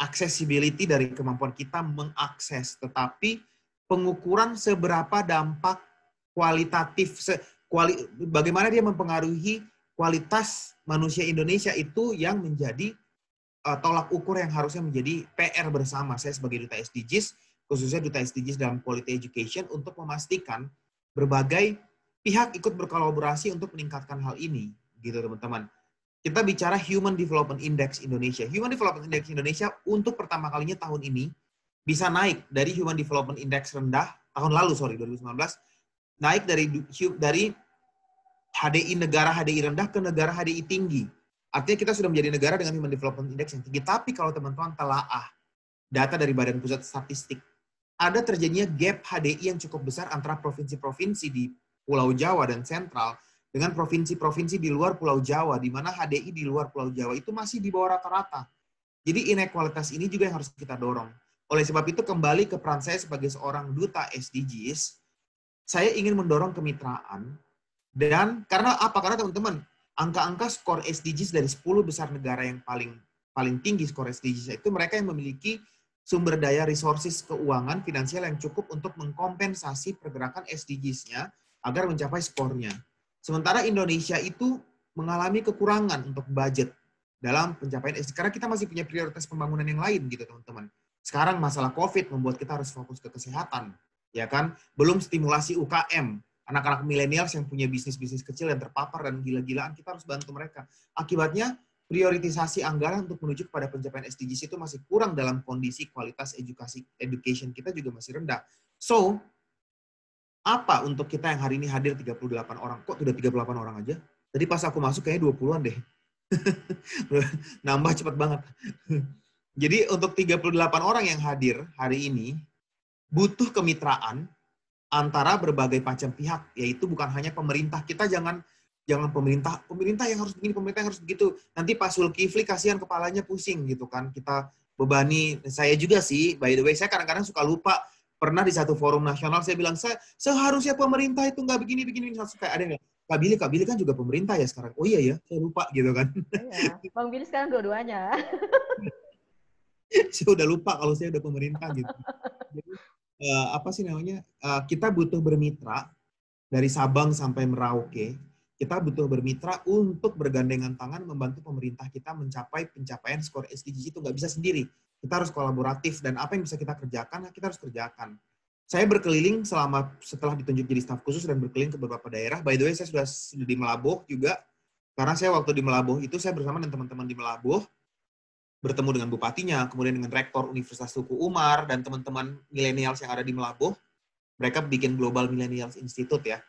accessibility dari kemampuan kita mengakses, tetapi pengukuran seberapa dampak kualitatif, bagaimana dia mempengaruhi kualitas manusia Indonesia itu yang menjadi tolak ukur yang harusnya menjadi PR bersama saya sebagai Duta SDGs, khususnya Duta SDGs dalam Quality Education, untuk memastikan berbagai pihak ikut berkolaborasi untuk meningkatkan hal ini, gitu teman-teman. Kita bicara Human Development Index Indonesia. Human Development Index Indonesia untuk pertama kalinya tahun ini bisa naik dari Human Development Index rendah, tahun lalu, 2019, naik dari HDI negara HDI rendah ke negara HDI tinggi. Artinya kita sudah menjadi negara dengan Human Development Index yang tinggi. Tapi kalau teman-teman telaah data dari Badan Pusat Statistik, ada terjadinya gap HDI yang cukup besar antara provinsi-provinsi di Pulau Jawa dan Sentral dengan provinsi-provinsi di luar Pulau Jawa, di mana HDI di luar Pulau Jawa itu masih di bawah rata-rata. Jadi inequalitas ini juga yang harus kita dorong. Oleh sebab itu, kembali ke peran saya sebagai seorang Duta SDGs, saya ingin mendorong kemitraan. Dan karena apa? Karena teman-teman, angka-angka skor SDGs dari 10 besar negara yang paling tinggi skor SDGs itu mereka yang memiliki sumber daya resources keuangan finansial yang cukup untuk mengkompensasi pergerakan SDGs-nya agar mencapai skornya. Sementara Indonesia itu mengalami kekurangan untuk budget dalam pencapaian SDGs karena kita masih punya prioritas pembangunan yang lain gitu teman-teman. Sekarang masalah COVID membuat kita harus fokus ke kesehatan, ya kan? Belum stimulasi UKM. Anak-anak milenial yang punya bisnis-bisnis kecil yang terpapar dan gila-gilaan, kita harus bantu mereka. Akibatnya, prioritisasi anggaran untuk menuju kepada pencapaian SDGs itu masih kurang dalam kondisi kualitas education kita juga masih rendah. So, apa untuk kita yang hari ini hadir 38 orang? Kok udah 38 orang aja? Tadi pas aku masuk kayaknya 20-an deh. Nambah cepat banget. Jadi untuk 38 orang yang hadir hari ini, butuh kemitraan antara berbagai macam pihak, yaitu bukan hanya pemerintah. Kita jangan pemerintah yang harus begini, pemerintah yang harus begitu. Nanti Pak Zulkifli kasihan kepalanya pusing gitu kan. Kita bebani, saya juga sih, by the way, saya kadang-kadang suka lupa. Pernah di satu forum nasional saya bilang, seharusnya pemerintah itu nggak begini-begini. Kayak ada nggak? Kak Billy kan juga pemerintah ya sekarang. Oh iya ya, saya lupa gitu kan. Iya, Bang Billy sekarang dua-duanya. Saya udah lupa kalau saya udah pemerintah gitu. Jadi, kita butuh bermitra dari Sabang sampai Merauke. Kita butuh bermitra untuk bergandengan tangan membantu pemerintah kita mencapai pencapaian skor SDGs itu nggak bisa sendiri. Kita harus kolaboratif dan apa yang bisa kita kerjakan, kita harus kerjakan. Saya berkeliling setelah ditunjuk jadi staf khusus dan berkeliling ke beberapa daerah. By the way, saya sudah di Melabuh juga. Karena saya waktu di Melabuh itu saya bersama dengan teman-teman di Melabuh bertemu dengan bupatinya, kemudian dengan rektor Universitas Tuku Umar, dan teman-teman milenials yang ada di Melabuh. Mereka bikin Global Millennials Institute ya.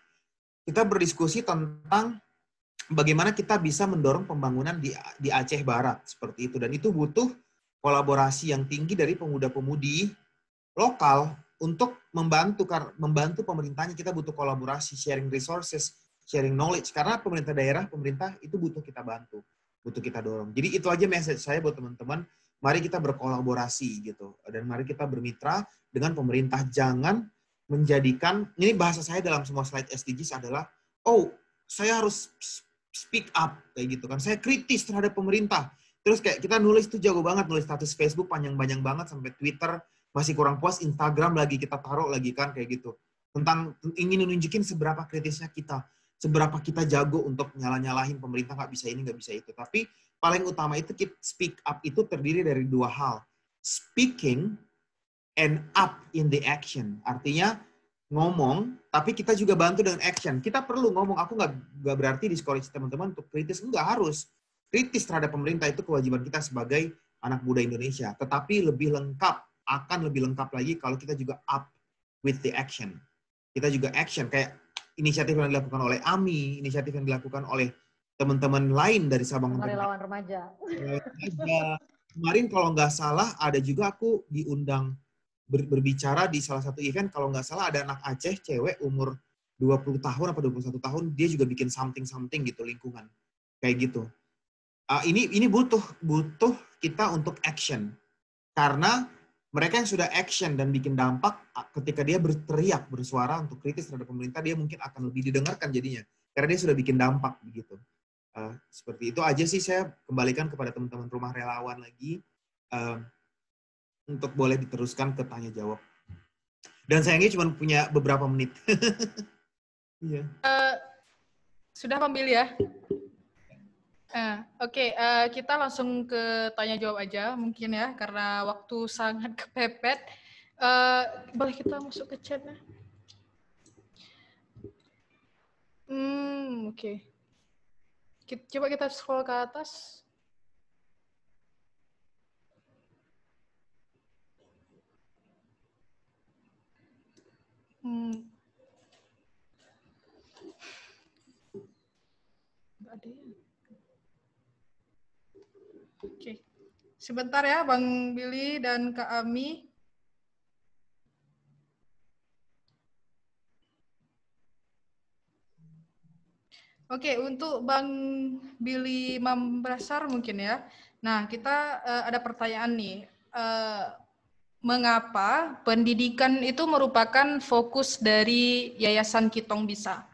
Kita berdiskusi tentang bagaimana kita bisa mendorong pembangunan di Aceh Barat, seperti itu. Dan itu butuh kolaborasi yang tinggi dari pemuda-pemudi lokal untuk membantu pemerintahnya. Kita butuh kolaborasi, sharing resources, sharing knowledge. Karena pemerintah daerah, pemerintah itu butuh kita bantu. Butuh kita dorong. Jadi itu aja message saya buat teman-teman. Mari kita berkolaborasi gitu. Dan mari kita bermitra dengan pemerintah. Jangan menjadikan, ini bahasa saya dalam semua slide SDGs adalah, saya harus speak up. Kayak gitu kan. Saya kritis terhadap pemerintah. Terus kayak kita nulis tuh jago banget. Nulis status Facebook panjang-panjang banget. Sampai Twitter masih kurang puas. Instagram lagi kita taruh lagi kan kayak gitu. Tentang ingin nunjukin seberapa kritisnya kita. Seberapa kita jago untuk nyala-nyalahin pemerintah nggak bisa ini, nggak bisa itu. Tapi paling utama itu speak up itu terdiri dari dua hal. Speaking and up in the action. Artinya ngomong, tapi kita juga bantu dengan action. Kita perlu ngomong. Aku nggak berarti discourage teman-teman untuk kritis. Nggak harus. Kritis terhadap pemerintah itu kewajiban kita sebagai anak muda Indonesia. Tetapi lebih lengkap, akan lebih lengkap lagi kalau kita juga up with the action. Kita juga action. Kayak inisiatif yang dilakukan oleh AMI, inisiatif yang dilakukan oleh teman-teman lain dari Sabang sampai Relawan remaja. Kemarin kalau nggak salah ada juga aku diundang berbicara di salah satu event, kalau nggak salah ada anak Aceh, cewek umur 20 tahun atau 21 tahun, dia juga bikin something gitu lingkungan. Kayak gitu. Ini butuh kita untuk action. Karena mereka yang sudah action dan bikin dampak, ketika dia berteriak, bersuara untuk kritis terhadap pemerintah, dia mungkin akan lebih didengarkan jadinya. karena dia sudah bikin dampak begitu. Seperti itu aja sih, saya kembalikan kepada teman-teman rumah relawan lagi untuk boleh diteruskan ke tanya jawab. Dan sayangnya cuma punya beberapa menit. Iya. Sudah memilih ya? Oke, kita langsung ke tanya jawab aja mungkin ya, karena waktu sangat kepepet. Boleh kita masuk ke chat-nya? Oke. Coba kita scroll ke atas. Nggak ada ya. Oke. Sebentar ya, Bang Billy dan Kak Ami. Oke, untuk Bang Billy Mambrasar mungkin ya. Nah, kita ada pertanyaan nih. Mengapa pendidikan itu merupakan fokus dari Yayasan Kitong Bisa?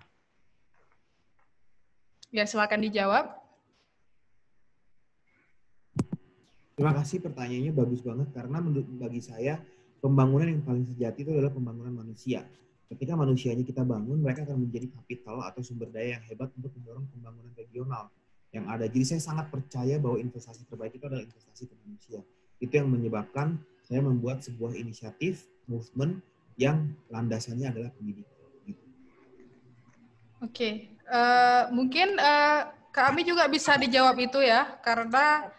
Ya, silakan dijawab. Terima kasih, pertanyaannya bagus banget, karena bagi saya pembangunan yang paling sejati itu adalah pembangunan manusia. Ketika manusianya kita bangun, mereka akan menjadi kapital atau sumber daya yang hebat untuk mendorong pembangunan regional yang ada. Jadi saya sangat percaya bahwa investasi terbaik itu adalah investasi ke manusia. Itu yang menyebabkan saya membuat sebuah inisiatif, movement yang landasannya adalah pendidikan. Oke, mungkin kami juga bisa dijawab itu ya, karena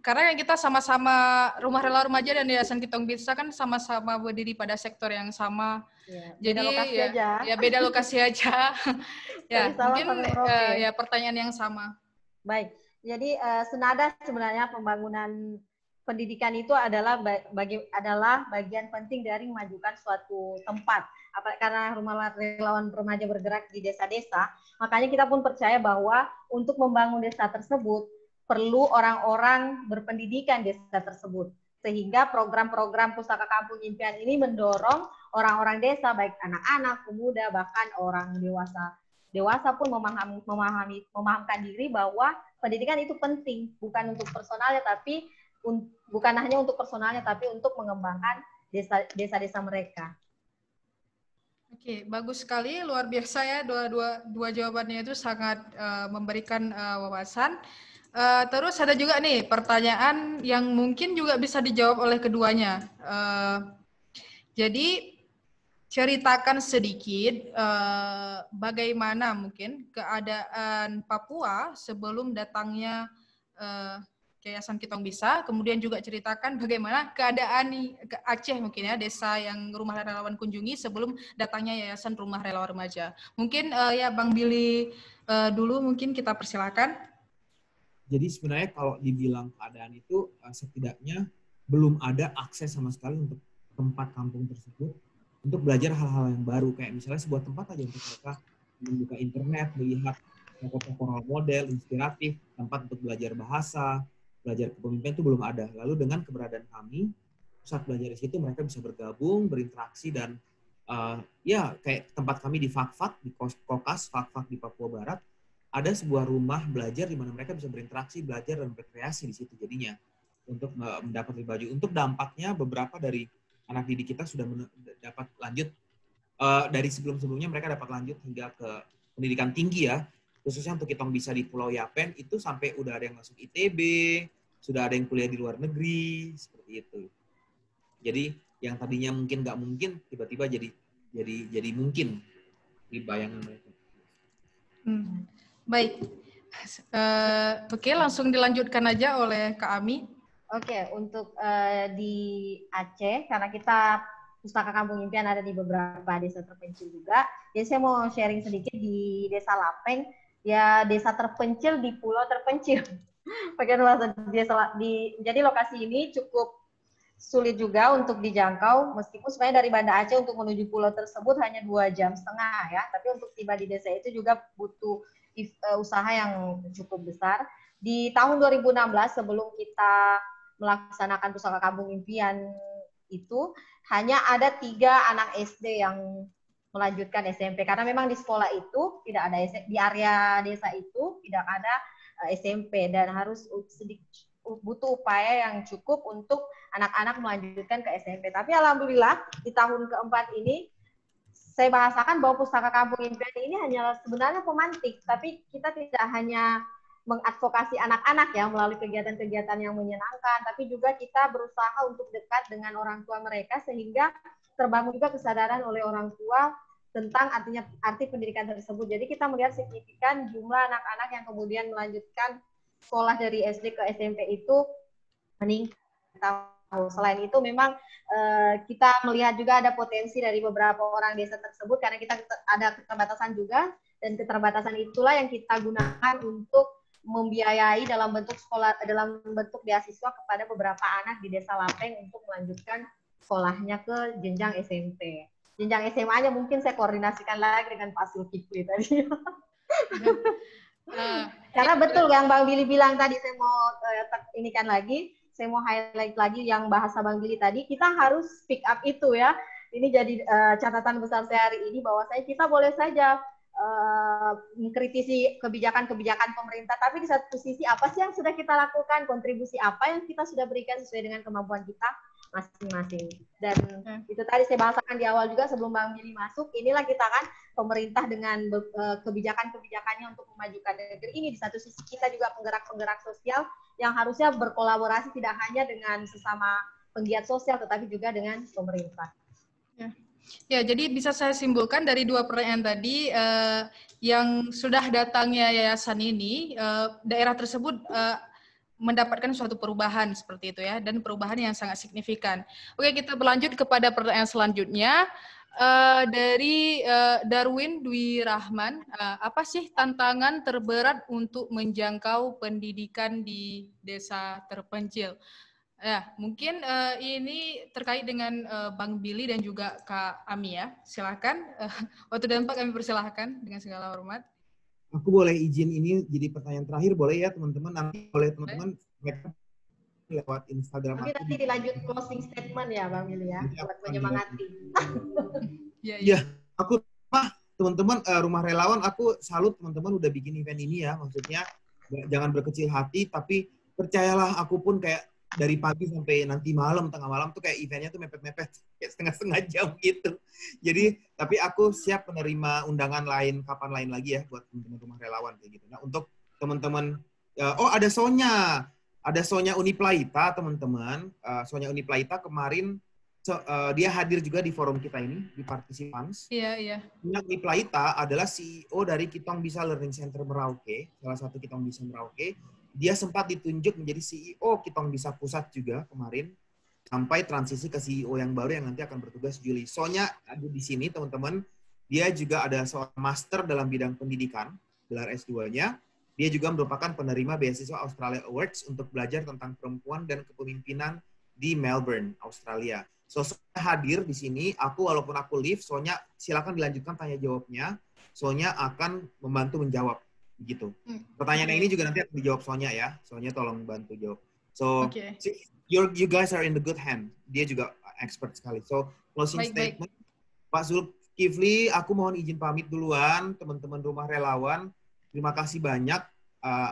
karena yang kita sama-sama Rumah Relawan Remaja dan Yayasan Kitong Bisa kan sama-sama berdiri pada sektor yang sama. Ya, jadi beda lokasi aja. Ya beda lokasi aja. Ya, mungkin ya pertanyaan yang sama. Baik, jadi senada sebenarnya pembangunan pendidikan itu adalah bagian penting dari memajukan suatu tempat. Karena Rumah Relawan Remaja bergerak di desa-desa, makanya kita pun percaya bahwa untuk membangun desa tersebut perlu orang-orang berpendidikan desa tersebut. Sehingga program-program Pustaka Kampung Impian ini mendorong orang-orang desa, baik anak-anak, pemuda, bahkan orang dewasa pun memahamkan diri bahwa pendidikan itu penting, bukan untuk personalnya, tapi bukan hanya untuk personalnya, tapi untuk mengembangkan desa-desa mereka. Oke, bagus sekali, luar biasa ya, dua jawabannya itu sangat memberikan wawasan. Terus ada juga nih pertanyaan yang mungkin juga bisa dijawab oleh keduanya. Jadi ceritakan sedikit bagaimana mungkin keadaan Papua sebelum datangnya Yayasan Kitong Bisa, kemudian juga ceritakan bagaimana keadaan Aceh mungkin ya, desa yang Rumah Relawan kunjungi sebelum datangnya Yayasan Rumah Relawan Remaja. Mungkin ya Bang Billy dulu mungkin kita persilakan. Jadi sebenarnya kalau dibilang keadaan itu setidaknya belum ada akses sama sekali untuk tempat kampung tersebut untuk belajar hal-hal yang baru, kayak misalnya sebuah tempat aja untuk mereka membuka internet, melihat tokoh-tokoh role model, inspiratif, tempat untuk belajar bahasa, belajar kepemimpinan itu belum ada. Lalu dengan keberadaan kami, pusat belajar di situ mereka bisa bergabung, berinteraksi, dan ya kayak tempat kami di Fakfak, di Kokas, Fakfak di Papua Barat, ada sebuah rumah belajar di mana mereka bisa berinteraksi, belajar, dan berkreasi di situ jadinya untuk mendapat lebih maju. Untuk dampaknya beberapa dari anak didik kita sudah dapat lanjut dari sebelum-sebelumnya mereka dapat lanjut hingga ke pendidikan tinggi ya, khususnya untuk Kitong Bisa di Pulau Yapen itu sampai udah ada yang masuk ITB, sudah ada yang kuliah di luar negeri, seperti itu. Jadi yang tadinya mungkin nggak mungkin tiba-tiba jadi mungkin di bayangan mereka. Baik, oke, langsung dilanjutkan aja oleh Kak Ami. Oke, untuk di Aceh, karena kita Pustaka Kampung Impian ada di beberapa desa terpencil juga, jadi saya mau sharing sedikit di Desa Lapeng, ya desa terpencil di pulau terpencil. Jadi lokasi ini cukup sulit juga untuk dijangkau, meskipun sebenarnya dari Banda Aceh untuk menuju pulau tersebut hanya 2,5 jam ya, tapi untuk tiba di desa itu juga butuh usaha yang cukup besar. Di tahun 2016 sebelum kita melaksanakan Pustaka Kampung Impian itu hanya ada 3 anak SD yang melanjutkan SMP karena memang di sekolah itu tidak ada di area desa itu tidak ada SMP dan harus butuh upaya yang cukup untuk anak-anak melanjutkan ke SMP. Tapi alhamdulillah di tahun keempat ini saya bahasakan bahwa Pustaka Kampung Impian ini hanya sebenarnya pemantik, tapi kita tidak hanya mengadvokasi anak-anak ya melalui kegiatan-kegiatan yang menyenangkan, tapi juga kita berusaha untuk dekat dengan orang tua mereka sehingga terbangun juga kesadaran oleh orang tua tentang arti pendidikan tersebut. Jadi kita melihat signifikan jumlah anak-anak yang kemudian melanjutkan sekolah dari SD ke SMP itu meningkat. Selain itu memang kita melihat juga ada potensi dari beberapa orang desa tersebut karena kita ada keterbatasan juga dan keterbatasan itulah yang kita gunakan untuk membiayai dalam bentuk beasiswa kepada beberapa anak di Desa Lapeng untuk melanjutkan sekolahnya ke jenjang SMP. Jenjang SMA-nya mungkin saya koordinasikan lagi dengan Pak Zulkifli tadi. Karena betul yang Bang Billy bilang tadi, saya mau saya mau highlight lagi yang bahasa Bang Billy tadi, kita harus speak up itu ya. Ini jadi catatan besar saya hari ini bahwa kita boleh saja mengkritisi kebijakan-kebijakan pemerintah, tapi di satu sisi apa sih yang sudah kita lakukan, kontribusi apa yang kita sudah berikan sesuai dengan kemampuan kita masing-masing. Dan itu tadi saya bahasakan di awal juga sebelum Bang Billy masuk, inilah kita kan pemerintah dengan kebijakan-kebijakannya untuk memajukan negeri ini. Di satu sisi kita juga penggerak-penggerak sosial yang harusnya berkolaborasi tidak hanya dengan sesama penggiat sosial, tetapi juga dengan pemerintah. Ya, jadi bisa saya simpulkan dari dua pertanyaan tadi, yang sudah datangnya yayasan ini, daerah tersebut mendapatkan suatu perubahan seperti itu ya, dan perubahan yang sangat signifikan. Oke, kita berlanjut kepada pertanyaan selanjutnya. Dari Darwin Dwi Rahman, apa sih tantangan terberat untuk menjangkau pendidikan di desa terpencil? Ya, mungkin ini terkait dengan Bang Billy dan juga Kak Ami ya. Silakan. Waktu dan tempat kami persilahkan dengan segala hormat. Aku boleh izin ini jadi pertanyaan terakhir, boleh ya teman-teman? Nanti boleh teman-teman lewat Instagram. Tapi nanti dilanjut closing statement ya Bang Billy ya, buat menyemangati. Iya, aku teman-teman Rumah Relawan, aku salut teman-teman udah bikin event ini ya. Maksudnya jangan berkecil hati, tapi percayalah aku pun kayak dari pagi sampai nanti malam, tengah malam tuh kayak eventnya tuh mepet-mepet, kayak setengah-setengah jam gitu. Jadi, tapi aku siap menerima undangan lain, kapan lain lagi ya, buat teman-teman Rumah Relawan kayak gitu. Nah, untuk teman-teman, ada Sonya Uniplaita, teman-teman. Sonya Uniplaita kemarin, dia hadir juga di forum kita ini, di Participants. Iya. Sonya Uniplaita adalah CEO dari Kitong Bisa Learning Center Merauke, salah satu Kitong Bisa Merauke. Dia sempat ditunjuk menjadi CEO Kitong Bisa Pusat juga kemarin, sampai transisi ke CEO yang baru yang nanti akan bertugas Juli. Sonya ada di sini, teman-teman. Dia juga ada seorang master dalam bidang pendidikan, gelar S2-nya. Dia juga merupakan penerima beasiswa Australia Awards untuk belajar tentang perempuan dan kepemimpinan di Melbourne, Australia. So, Sonya hadir di sini. Walaupun aku leave, Sonya silakan dilanjutkan tanya jawabnya. Sonya akan membantu menjawab. Gitu. Pertanyaan ini juga nanti akan dijawab Sonya ya. Sonya tolong bantu jawab. So, you guys are in the good hand. Dia juga expert sekali. So, closing statement. Pak Zulkifli, aku mohon izin pamit duluan. Teman-teman Rumah Relawan, terima kasih banyak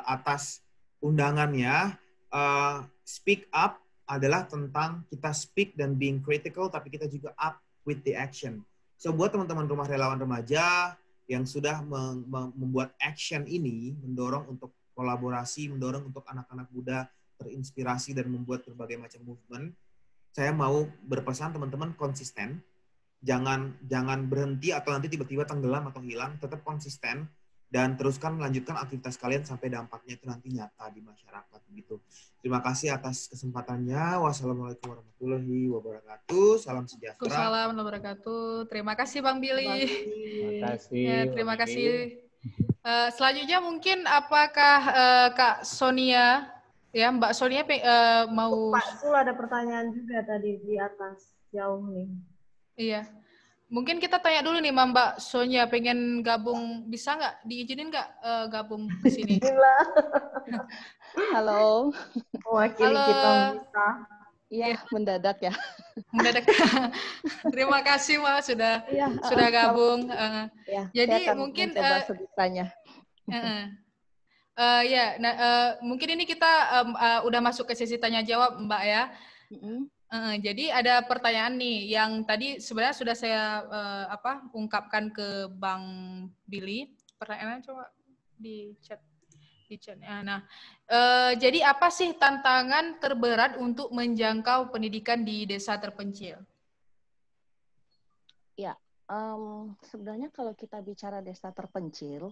atas undangannya. Speak up adalah tentang kita speak dan being critical, tapi kita juga up with the action. So, buat teman-teman Rumah Relawan Remaja yang sudah membuat action ini, mendorong untuk kolaborasi, mendorong untuk anak-anak muda terinspirasi dan membuat berbagai macam movement. Saya mau berpesan teman-teman konsisten, jangan berhenti atau nanti tiba-tiba tenggelam atau hilang, tetap konsisten dan teruskan melanjutkan aktivitas kalian sampai dampaknya itu nanti nyata di masyarakat gitu. Terima kasih atas kesempatannya. Wassalamualaikum warahmatullahi wabarakatuh. Salam sejahtera. Waalaikumsalam warahmatullahi wabarakatuh. Terima kasih Bang Billy. Terima kasih. Ya, terima kasih. Selanjutnya mungkin apakah Kak Sonia, ya Mbak Sonia mau? Pak Sul ada pertanyaan juga tadi di atas jauh nih. Iya. Mungkin kita tanya dulu nih Mbak Sonia, pengen gabung, bisa nggak? Diizinin nggak gabung ke sini? Halo. Mewakili kita bisa. Iya, mendadak ya. mendadak. Terima kasih Mas sudah Ya, sudah gabung. ya, Jadi saya akan mungkin mencoba sebisanya. Ya, mungkin ini kita udah masuk ke sesi tanya jawab Mbak ya. Jadi ada pertanyaan nih yang tadi sebenarnya sudah saya ungkapkan ke Bang Billy. Pertanyaannya coba di chat. Nah, jadi apa sih tantangan terberat untuk menjangkau pendidikan di desa terpencil? Ya, sebenarnya kalau kita bicara desa terpencil,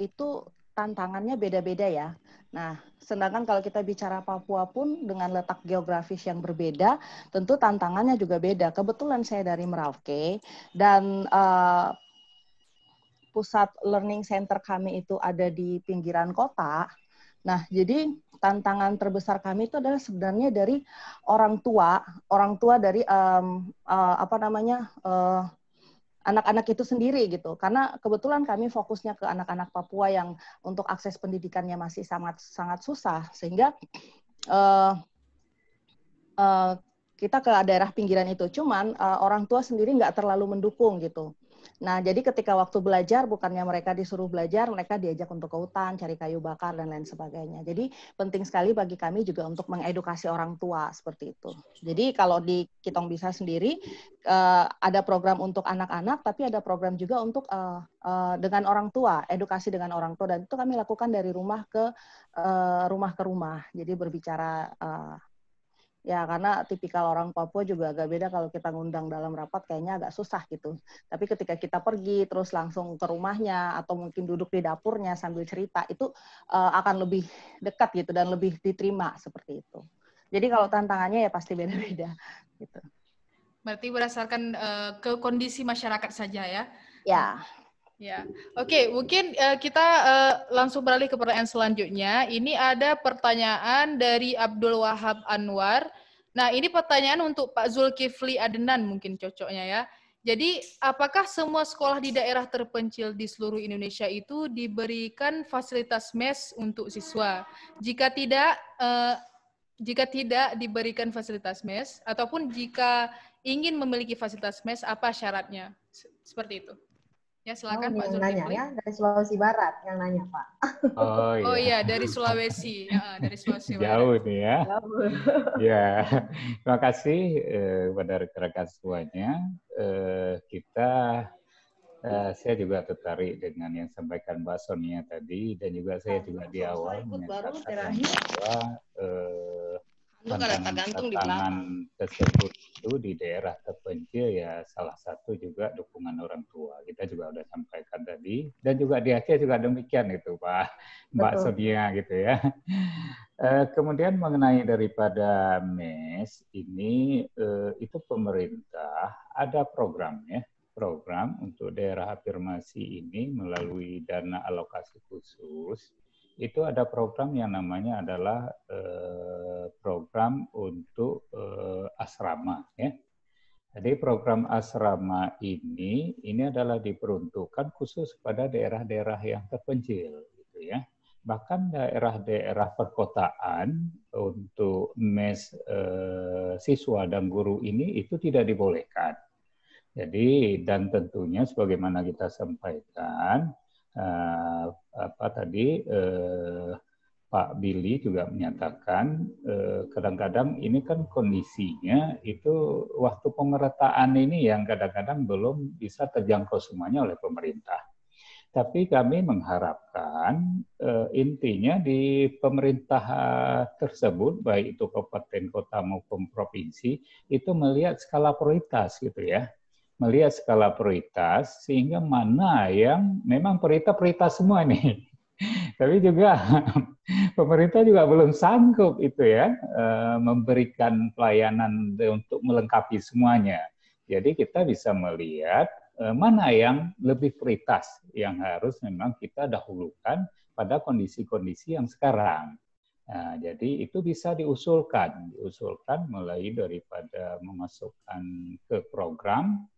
itu tantangannya beda-beda ya. Nah, sedangkan kalau kita bicara Papua pun dengan letak geografis yang berbeda, tentu tantangannya juga beda. Kebetulan saya dari Merauke dan pusat learning center kami itu ada di pinggiran kota. Nah, jadi tantangan terbesar kami itu adalah sebenarnya dari orang tua dari anak-anak itu sendiri gitu. Karena kebetulan kami fokusnya ke anak-anak Papua yang untuk akses pendidikannya masih sangat susah, sehingga kita ke daerah pinggiran itu. Cuman orang tua sendiri nggak terlalu mendukung gitu. Nah, jadi ketika waktu belajar, bukannya mereka disuruh belajar, mereka diajak untuk ke hutan, cari kayu bakar, dan lain sebagainya. Jadi penting sekali bagi kami juga untuk mengedukasi orang tua seperti itu. Jadi kalau di Kitong Bisa sendiri, ada program untuk anak-anak, tapi ada program juga untuk dengan orang tua, edukasi dengan orang tua. Dan itu kami lakukan dari rumah ke rumah. Jadi berbicara ya, karena tipikal orang Papua juga agak beda kalau kita ngundang dalam rapat kayaknya agak susah gitu. Tapi ketika kita pergi terus langsung ke rumahnya atau mungkin duduk di dapurnya sambil cerita, itu akan lebih dekat gitu dan lebih diterima seperti itu. Jadi kalau tantangannya ya pasti beda-beda gitu. Berarti berdasarkan ke kondisi masyarakat saja ya? Ya. Ya, oke. Mungkin kita langsung beralih ke pertanyaan selanjutnya. Ini ada pertanyaan dari Abdul Wahab Anwar. Nah, ini pertanyaan untuk Pak Zulkifli Adenan mungkin cocoknya ya. Jadi, apakah semua sekolah di daerah terpencil di seluruh Indonesia itu diberikan fasilitas mes untuk siswa? Jika tidak diberikan fasilitas mes, ataupun jika ingin memiliki fasilitas mes, apa syaratnya? Seperti itu. Ya, silakan Pak Zulkifli. Yang nanya ya, dari Sulawesi Barat yang nanya, Pak. Oh iya, dari Sulawesi. Ya, dari Sulawesi Barat. Jauh nih ya. Jauh. Ya, terima kasih kepada rekan-rekan semuanya. Saya juga tertarik dengan yang sampaikan Mbak Sonia tadi, dan juga saya juga di awal menyatakan bahwa tantangan tersebut itu di daerah terpencil ya salah satu juga dukungan orang tua. Kita juga sudah sampaikan tadi, dan juga di Aceh juga demikian itu Mbak Sonia gitu ya. Kemudian mengenai daripada MES ini, itu pemerintah ada programnya. Program untuk daerah afirmasi ini melalui dana alokasi khusus. Itu ada program yang namanya adalah program untuk asrama ya. Jadi program asrama ini adalah diperuntukkan khusus pada daerah-daerah yang terpencil gitu ya. Bahkan daerah-daerah perkotaan untuk mes siswa dan guru ini itu tidak dibolehkan. Jadi dan tentunya sebagaimana kita sampaikan Pak Billy juga menyatakan kadang-kadang ini kan kondisinya itu waktu pemerataan ini yang kadang-kadang belum bisa terjangkau semuanya oleh pemerintah. Tapi kami mengharapkan intinya di pemerintah tersebut, baik itu kabupaten, kota maupun provinsi, itu melihat skala prioritas gitu ya. Melihat skala prioritas sehingga mana yang memang prioritas semua nih. Tapi juga pemerintah juga belum sanggup itu ya memberikan pelayanan untuk melengkapi semuanya. Jadi kita bisa melihat mana yang lebih prioritas yang harus memang kita dahulukan pada kondisi-kondisi yang sekarang. Nah, jadi itu bisa diusulkan mulai daripada memasukkan ke program,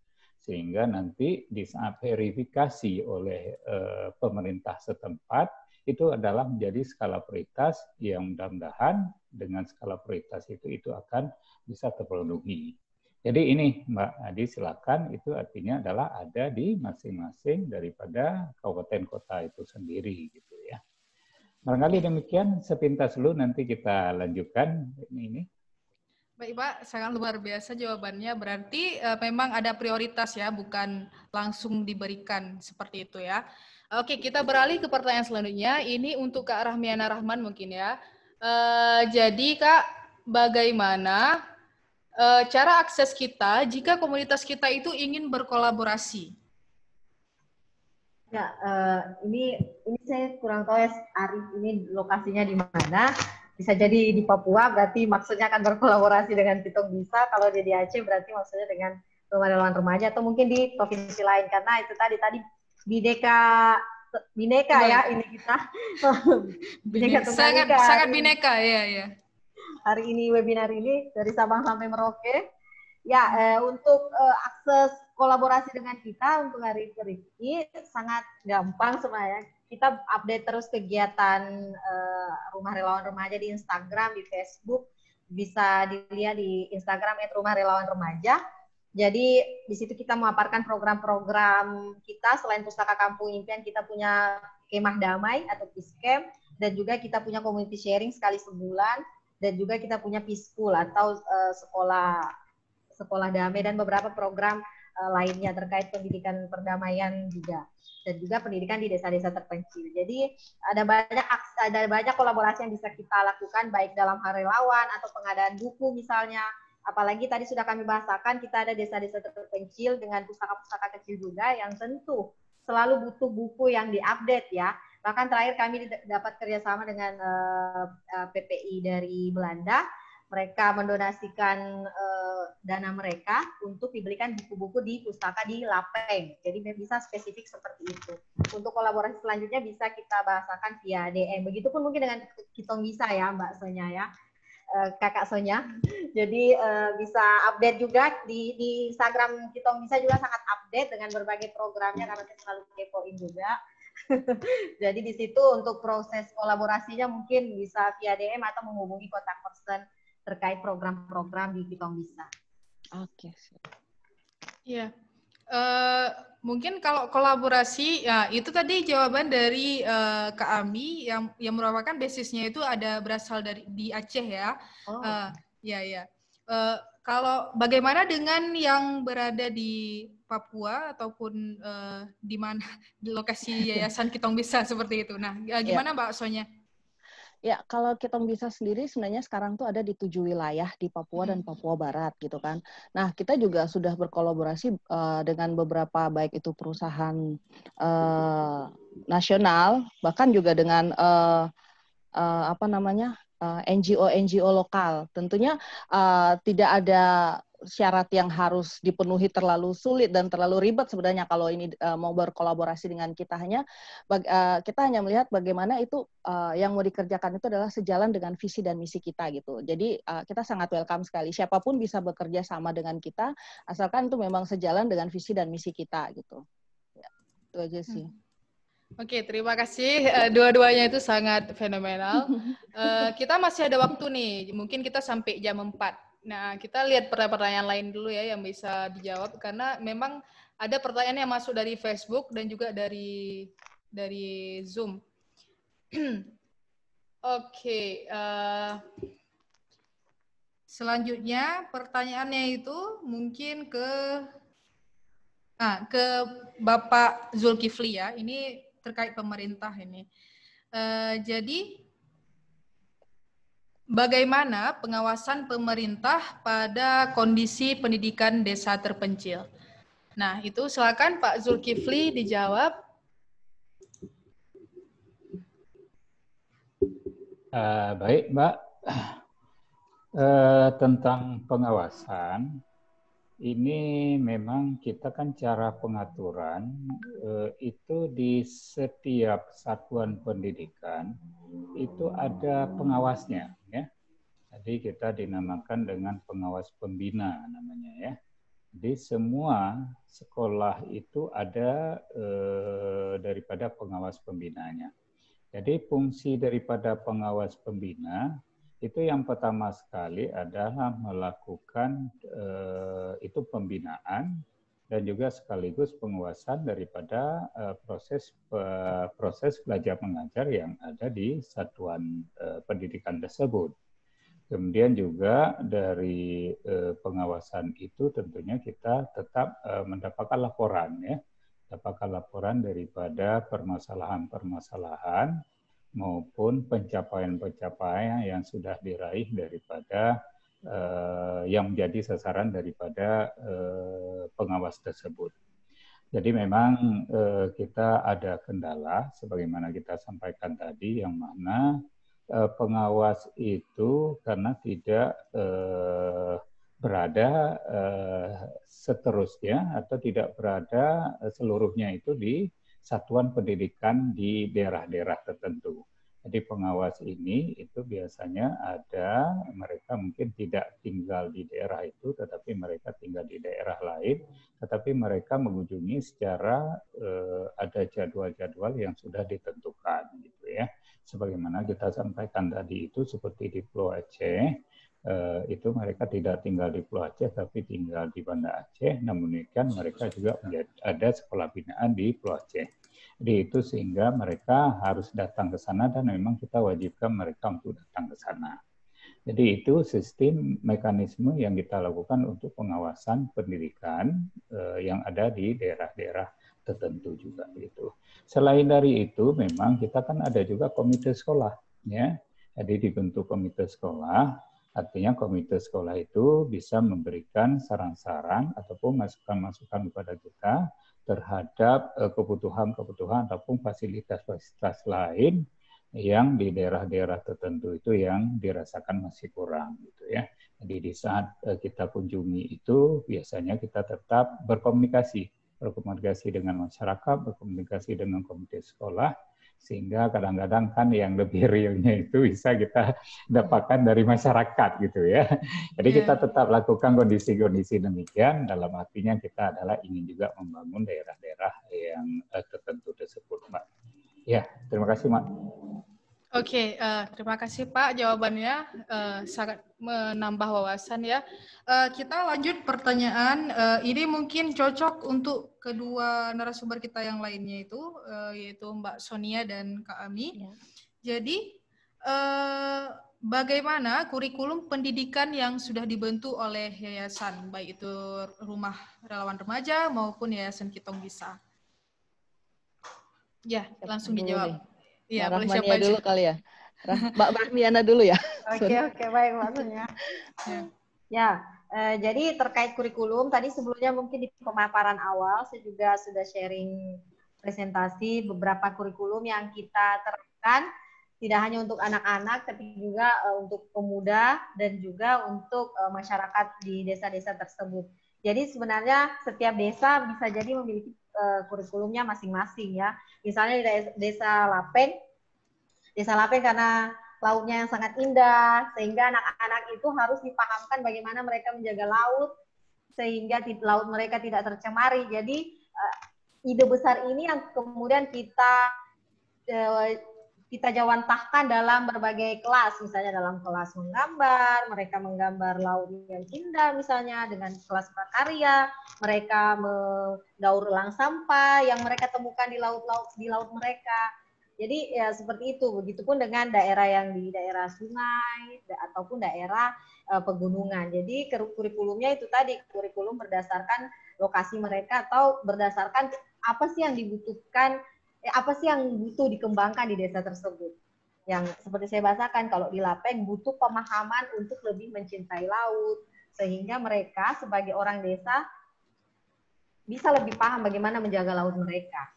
sehingga nanti di saat verifikasi oleh pemerintah setempat itu adalah menjadi skala prioritas yang mudah-mudahan dengan skala prioritas itu akan bisa terpenuhi. Jadi ini Mbak Adi silakan, itu artinya adalah ada di masing-masing daripada kabupaten kota itu sendiri gitu ya. Barangkali demikian sepintas dulu, nanti kita lanjutkan ini. Baik Pak, sangat luar biasa jawabannya. Berarti memang ada prioritas ya, bukan langsung diberikan seperti itu ya. Oke, kita beralih ke pertanyaan selanjutnya. Ini untuk Kak Rahmiana Rahman mungkin ya. Jadi Kak, bagaimana cara akses kita jika komunitas kita itu ingin berkolaborasi? Ya, ini saya kurang tahu ya, Arif ini lokasinya di mana. Bisa jadi di Papua, berarti maksudnya akan berkolaborasi dengan Kitong Bisa. Kalau dia di Aceh, berarti maksudnya dengan Rumah Relawan Remaja, atau mungkin di provinsi lain. Karena itu tadi bineka ya ini kita. Bineka Tunggal Ika. Sangat bineka ya. Hari ini webinar ini dari Sabang sampai Merauke. Ya, untuk akses kolaborasi dengan kita untuk hari ini sangat gampang sebenarnya. Kita update terus kegiatan Rumah Relawan Remaja di Instagram, di Facebook. Bisa dilihat di Instagram @rumahrelawanremaja. Jadi di situ kita memaparkan program-program kita. Selain Pustaka Kampung Impian, kita punya Kemah Damai atau Peace Camp, dan juga kita punya community sharing sekali sebulan, dan juga kita punya Peace School atau sekolah damai, dan beberapa program lainnya terkait pendidikan perdamaian juga, dan juga pendidikan di desa-desa terpencil. Jadi ada banyak kolaborasi yang bisa kita lakukan, baik dalam hal relawan atau pengadaan buku misalnya. Apalagi tadi sudah kami bahasakan, kita ada desa-desa terpencil dengan pustaka-pustaka kecil juga yang tentu selalu butuh buku yang diupdate ya. Bahkan terakhir kami dapat kerjasama dengan PPI dari Belanda. Mereka mendonasikan dana mereka untuk dibelikan buku-buku di pustaka di Lapeng. Jadi bisa spesifik seperti itu. Untuk kolaborasi selanjutnya bisa kita bahasakan via DM. Begitupun mungkin dengan Kitong Bisa ya Mbak Sonya ya, Kakak Sonya. Jadi bisa update juga di Instagram Kitong Bisa juga sangat update dengan berbagai programnya, karena saya selalu kepoin juga. Jadi di situ untuk proses kolaborasinya mungkin bisa via DM atau menghubungi kontak person terkait program-program di Kitong Bisa. Oke. Iya. Mungkin kalau kolaborasi, ya itu tadi jawaban dari Kak Ami yang merupakan basisnya itu ada berasal dari di Aceh ya. Oh. Ya. Kalau bagaimana dengan yang berada di Papua ataupun di mana di lokasi Yayasan Kitong Bisa seperti itu. Nah, gimana Mbak Sonya? Ya, kalau Kitong Bisa sendiri sebenarnya sekarang tuh ada di 7 wilayah di Papua dan Papua Barat gitu kan. Nah, kita juga sudah berkolaborasi dengan beberapa baik itu perusahaan nasional, bahkan juga dengan NGO lokal. Tentunya tidak ada syarat yang harus dipenuhi terlalu sulit dan terlalu ribet sebenarnya kalau ini mau berkolaborasi dengan kita. Kita hanya melihat bagaimana itu yang mau dikerjakan itu adalah sejalan dengan visi dan misi kita gitu. Jadi kita sangat welcome sekali, siapapun bisa bekerja sama dengan kita asalkan itu memang sejalan dengan visi dan misi kita gitu. Ya, itu aja sih. Oke, terima kasih. Dua-duanya itu sangat fenomenal. Kita masih ada waktu nih, mungkin kita sampai jam 4. Nah, kita lihat pertanyaan lain dulu ya yang bisa dijawab, karena memang ada pertanyaan yang masuk dari Facebook dan juga dari Zoom. Oke, selanjutnya pertanyaannya itu mungkin ke Bapak Zulkifli ya. Ini terkait pemerintah ini. Jadi bagaimana pengawasan pemerintah pada kondisi pendidikan desa terpencil? Nah, itu silakan Pak Zulkifli dijawab. Baik, Mbak. Tentang pengawasan, ini memang kita kan cara pengaturan itu di setiap satuan pendidikan itu ada pengawasnya ya. Jadi kita dinamakan dengan pengawas pembina namanya ya. Jadi semua sekolah itu ada daripada pengawas pembinanya. Jadi fungsi daripada pengawas pembina itu yang pertama sekali adalah melakukan itu pembinaan dan juga sekaligus penguasaan daripada proses belajar mengajar yang ada di satuan pendidikan tersebut. Kemudian juga dari pengawasan itu tentunya kita tetap mendapatkan laporan ya, dapatkan laporan daripada permasalahan-permasalahan maupun pencapaian-pencapaian yang sudah diraih daripada yang menjadi sasaran daripada pengawas tersebut. Jadi memang kita ada kendala, sebagaimana kita sampaikan tadi, yang mana pengawas itu karena tidak berada seterusnya atau tidak berada seluruhnya itu di satuan pendidikan di daerah-daerah tertentu. Jadi pengawas ini itu biasanya ada, mereka mungkin tidak tinggal di daerah itu, tetapi mereka tinggal di daerah lain, tetapi mereka mengunjungi secara ada jadwal-jadwal yang sudah ditentukan, gitu ya. Sebagaimana kita sampaikan tadi itu seperti di Pulau Aceh, itu mereka tidak tinggal di Pulau Aceh, tapi tinggal di Banda Aceh, namun demikian mereka juga ada sekolah binaan di Pulau Aceh. Jadi itu sehingga mereka harus datang ke sana dan memang kita wajibkan mereka untuk datang ke sana. Jadi itu sistem mekanisme yang kita lakukan untuk pengawasan pendidikan yang ada di daerah-daerah tertentu juga gitu. Selain dari itu memang kita kan ada juga komite sekolah ya. Jadi dibentuk komite sekolah, artinya komite sekolah itu bisa memberikan saran-saran ataupun masukan-masukan kepada kita terhadap kebutuhan-kebutuhan ataupun fasilitas-fasilitas lain yang di daerah-daerah tertentu itu yang dirasakan masih kurang gitu ya. Jadi di saat kita kunjungi itu biasanya kita tetap berkomunikasi dengan masyarakat, berkomunikasi dengan komite sekolah, sehingga kadang-kadang kan yang lebih realnya itu bisa kita dapatkan dari masyarakat gitu ya. Jadi kita tetap lakukan kondisi-kondisi demikian, dalam artinya kita adalah ingin juga membangun daerah-daerah yang tertentu tersebut, Mbak. Ya, terima kasih, Mbak. Oke, terima kasih Pak jawabannya, sangat menambah wawasan ya. Kita lanjut pertanyaan, ini mungkin cocok untuk kedua narasumber kita yang lainnya itu, yaitu Mbak Sonia dan Kak Ami. Ya. Jadi, bagaimana kurikulum pendidikan yang sudah dibentuk oleh yayasan, baik itu Rumah Relawan Remaja maupun Yayasan Kitong Bisa? Ya, langsung dijawab. Iya, boleh siapa dulu kali ya. Mbak Rahmiana dulu ya. Oke, baik maksudnya. Ya, jadi terkait kurikulum, tadi sebelumnya mungkin di pemaparan awal, saya juga sudah sharing presentasi beberapa kurikulum yang kita terapkan, tidak hanya untuk anak-anak, tapi juga untuk pemuda dan juga untuk masyarakat di desa-desa tersebut. Jadi sebenarnya setiap desa bisa jadi memiliki kurikulumnya masing-masing ya. Misalnya di desa Lapeng karena lautnya yang sangat indah, sehingga anak-anak itu harus dipahamkan bagaimana mereka menjaga laut, sehingga laut mereka tidak tercemari. Jadi ide besar ini yang kemudian kita jawantahkan dalam berbagai kelas, misalnya dalam kelas menggambar, mereka menggambar laut yang indah misalnya, dengan kelas prakarya, mereka mendaur ulang sampah yang mereka temukan di laut mereka. Jadi ya seperti itu, begitupun dengan daerah yang di daerah sungai ataupun daerah pegunungan. Jadi kurikulumnya itu tadi, kurikulum berdasarkan lokasi mereka atau berdasarkan apa sih yang dibutuhkan, apa sih yang butuh dikembangkan di desa tersebut. Yang seperti saya bahasakan, kalau di Lapeng butuh pemahaman untuk lebih mencintai laut, sehingga mereka sebagai orang desa bisa lebih paham bagaimana menjaga laut mereka.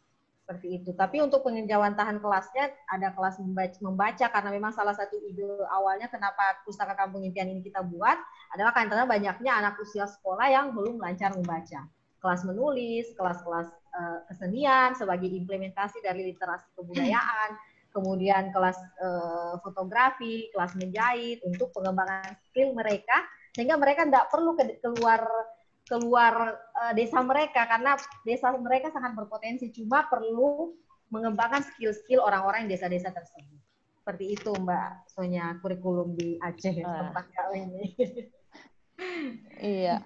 Seperti itu. Tapi untuk penjawantahan kelasnya, ada kelas membaca, karena memang salah satu ide awalnya kenapa Pustaka Kampung Impian ini kita buat, adalah karena banyaknya anak usia sekolah yang belum lancar membaca. Kelas menulis, kelas-kelas kesenian sebagai implementasi dari literasi kebudayaan, kemudian kelas fotografi, kelas menjahit untuk pengembangan skill mereka, sehingga mereka tidak perlu keluar desa mereka, karena desa mereka sangat berpotensi, cuma perlu mengembangkan skill-skill orang-orang di desa-desa tersebut. Seperti itu Mbak Sonya, kurikulum di Aceh tempat kami ini. Iya.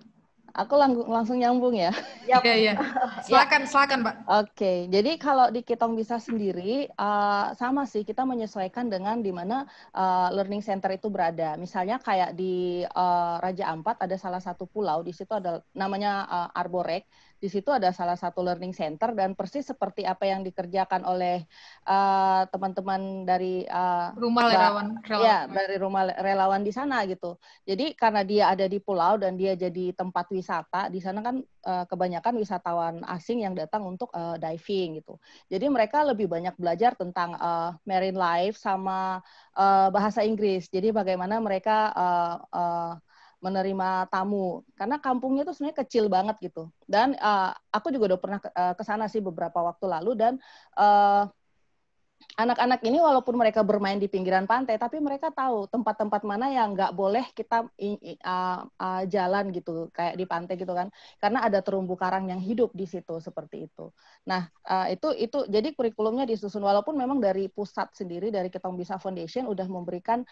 Aku langsung nyambung ya. Iya. Silakan Mbak. Oke, jadi kalau di Kitong Bisa sendiri sama sih, kita menyesuaikan dengan di mana learning center itu berada. Misalnya kayak di Raja Ampat ada salah satu pulau, di situ ada namanya Arborek. Di situ ada salah satu learning center dan persis seperti apa yang dikerjakan oleh teman-teman dari rumah relawan. Ya, dari rumah relawan di sana gitu. Jadi karena dia ada di pulau dan dia jadi tempat wisata, di sana kan kebanyakan wisatawan asing yang datang untuk diving gitu. Jadi mereka lebih banyak belajar tentang marine life sama bahasa Inggris. Jadi bagaimana mereka menerima tamu, karena kampungnya itu sebenarnya kecil banget gitu. Dan aku juga udah pernah ke sana sih beberapa waktu lalu, dan anak-anak ini walaupun mereka bermain di pinggiran pantai, tapi mereka tahu tempat-tempat mana yang nggak boleh kita jalan gitu, kayak di pantai gitu kan, karena ada terumbu karang yang hidup di situ seperti itu. Nah, itu jadi kurikulumnya disusun, walaupun memang dari pusat sendiri, dari Kitong Bisa Foundation udah memberikan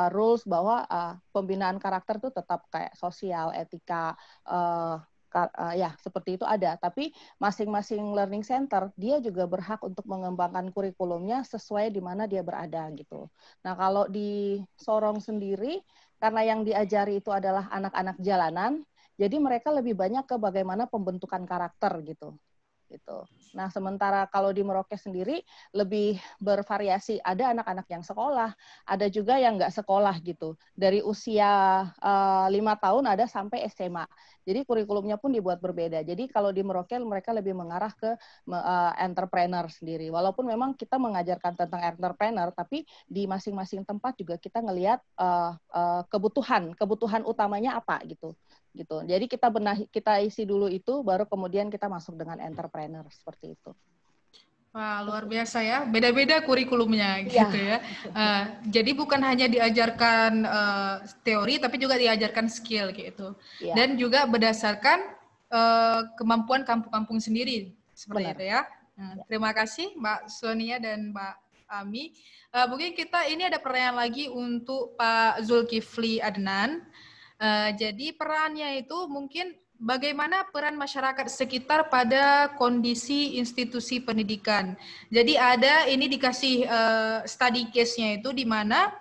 rules bahwa pembinaan karakter itu tetap kayak sosial, etika, ya seperti itu ada, tapi masing-masing learning center dia juga berhak untuk mengembangkan kurikulumnya sesuai di mana dia berada gitu. Nah, kalau di Sorong sendiri, karena yang diajari itu adalah anak-anak jalanan, jadi mereka lebih banyak ke bagaimana pembentukan karakter gitu. Nah, sementara kalau di Merauke sendiri lebih bervariasi. Ada anak-anak yang sekolah, ada juga yang nggak sekolah gitu. Dari usia 5 tahun ada sampai SMA. Jadi kurikulumnya pun dibuat berbeda. Jadi kalau di Merauke mereka lebih mengarah ke entrepreneur sendiri. Walaupun memang kita mengajarkan tentang entrepreneur, tapi di masing-masing tempat juga kita ngelihat kebutuhan utamanya apa gitu. Jadi kita isi dulu itu, baru kemudian kita masuk dengan entrepreneur seperti itu. Wah, luar biasa ya, beda-beda kurikulumnya gitu ya. Jadi bukan hanya diajarkan teori, tapi juga diajarkan skill gitu. Ya. Dan juga berdasarkan kemampuan kampung-kampung sendiri seperti itu ya. Terima kasih Mbak Sonia dan Mbak Ami. Mungkin kita ini ada pertanyaan lagi untuk Pak Zulkifli Adnan. Jadi perannya itu mungkin bagaimana peran masyarakat sekitar pada kondisi institusi pendidikan. Jadi ada ini dikasih study case-nya itu di mana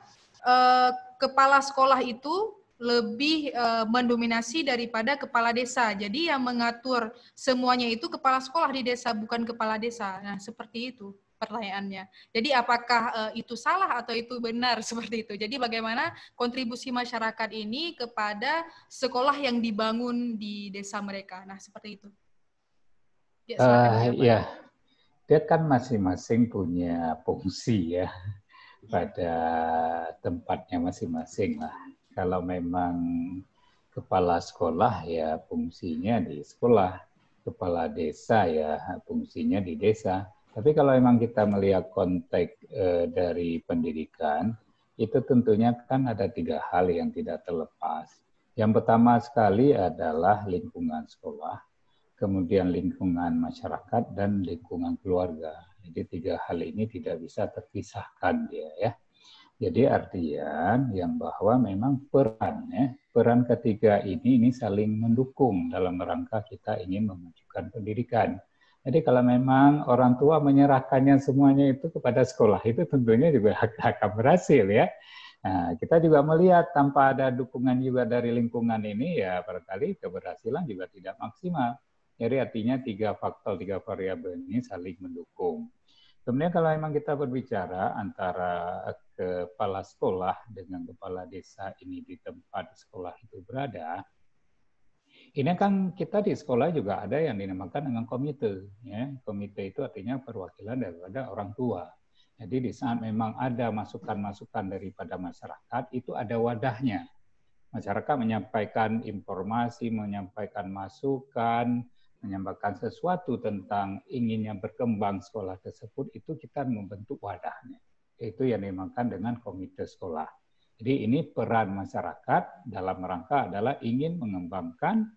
kepala sekolah itu lebih mendominasi daripada kepala desa. Jadi yang mengatur semuanya itu kepala sekolah di desa, bukan kepala desa. Nah, seperti itu pertanyaannya. Jadi apakah itu salah atau itu benar seperti itu? Jadi bagaimana kontribusi masyarakat ini kepada sekolah yang dibangun di desa mereka? Nah, seperti itu. Ya, dia kan masing-masing punya fungsi ya pada tempatnya masing-masing lah. Kalau memang kepala sekolah ya fungsinya di sekolah, kepala desa ya fungsinya di desa. Tapi kalau memang kita melihat konteks dari pendidikan, itu tentunya kan ada 3 hal yang tidak terlepas. Yang pertama sekali adalah lingkungan sekolah, kemudian lingkungan masyarakat, dan lingkungan keluarga. Jadi 3 hal ini tidak bisa terpisahkan dia ya. Jadi artian yang bahwa memang peran ketiga ini saling mendukung dalam rangka kita ingin memajukan pendidikan. Jadi kalau memang orang tua menyerahkannya semuanya itu kepada sekolah, itu tentunya juga akan berhasil ya. Nah, kita juga melihat tanpa ada dukungan juga dari lingkungan ini, ya barangkali keberhasilan juga tidak maksimal. Jadi artinya 3 faktor, 3 variabel ini saling mendukung. Kemudian kalau memang kita berbicara antara kepala sekolah dengan kepala desa ini di tempat sekolah itu berada, ini kan kita di sekolah juga ada yang dinamakan dengan komite. Ya. Komite itu artinya perwakilan daripada orang tua. Jadi di saat memang ada masukan-masukan daripada masyarakat, itu ada wadahnya. Masyarakat menyampaikan informasi, menyampaikan masukan, menyampaikan sesuatu tentang inginnya berkembang sekolah tersebut, itu kita membentuk wadahnya. Itu yang dinamakan dengan komite sekolah. Jadi ini peran masyarakat dalam rangka adalah ingin mengembangkan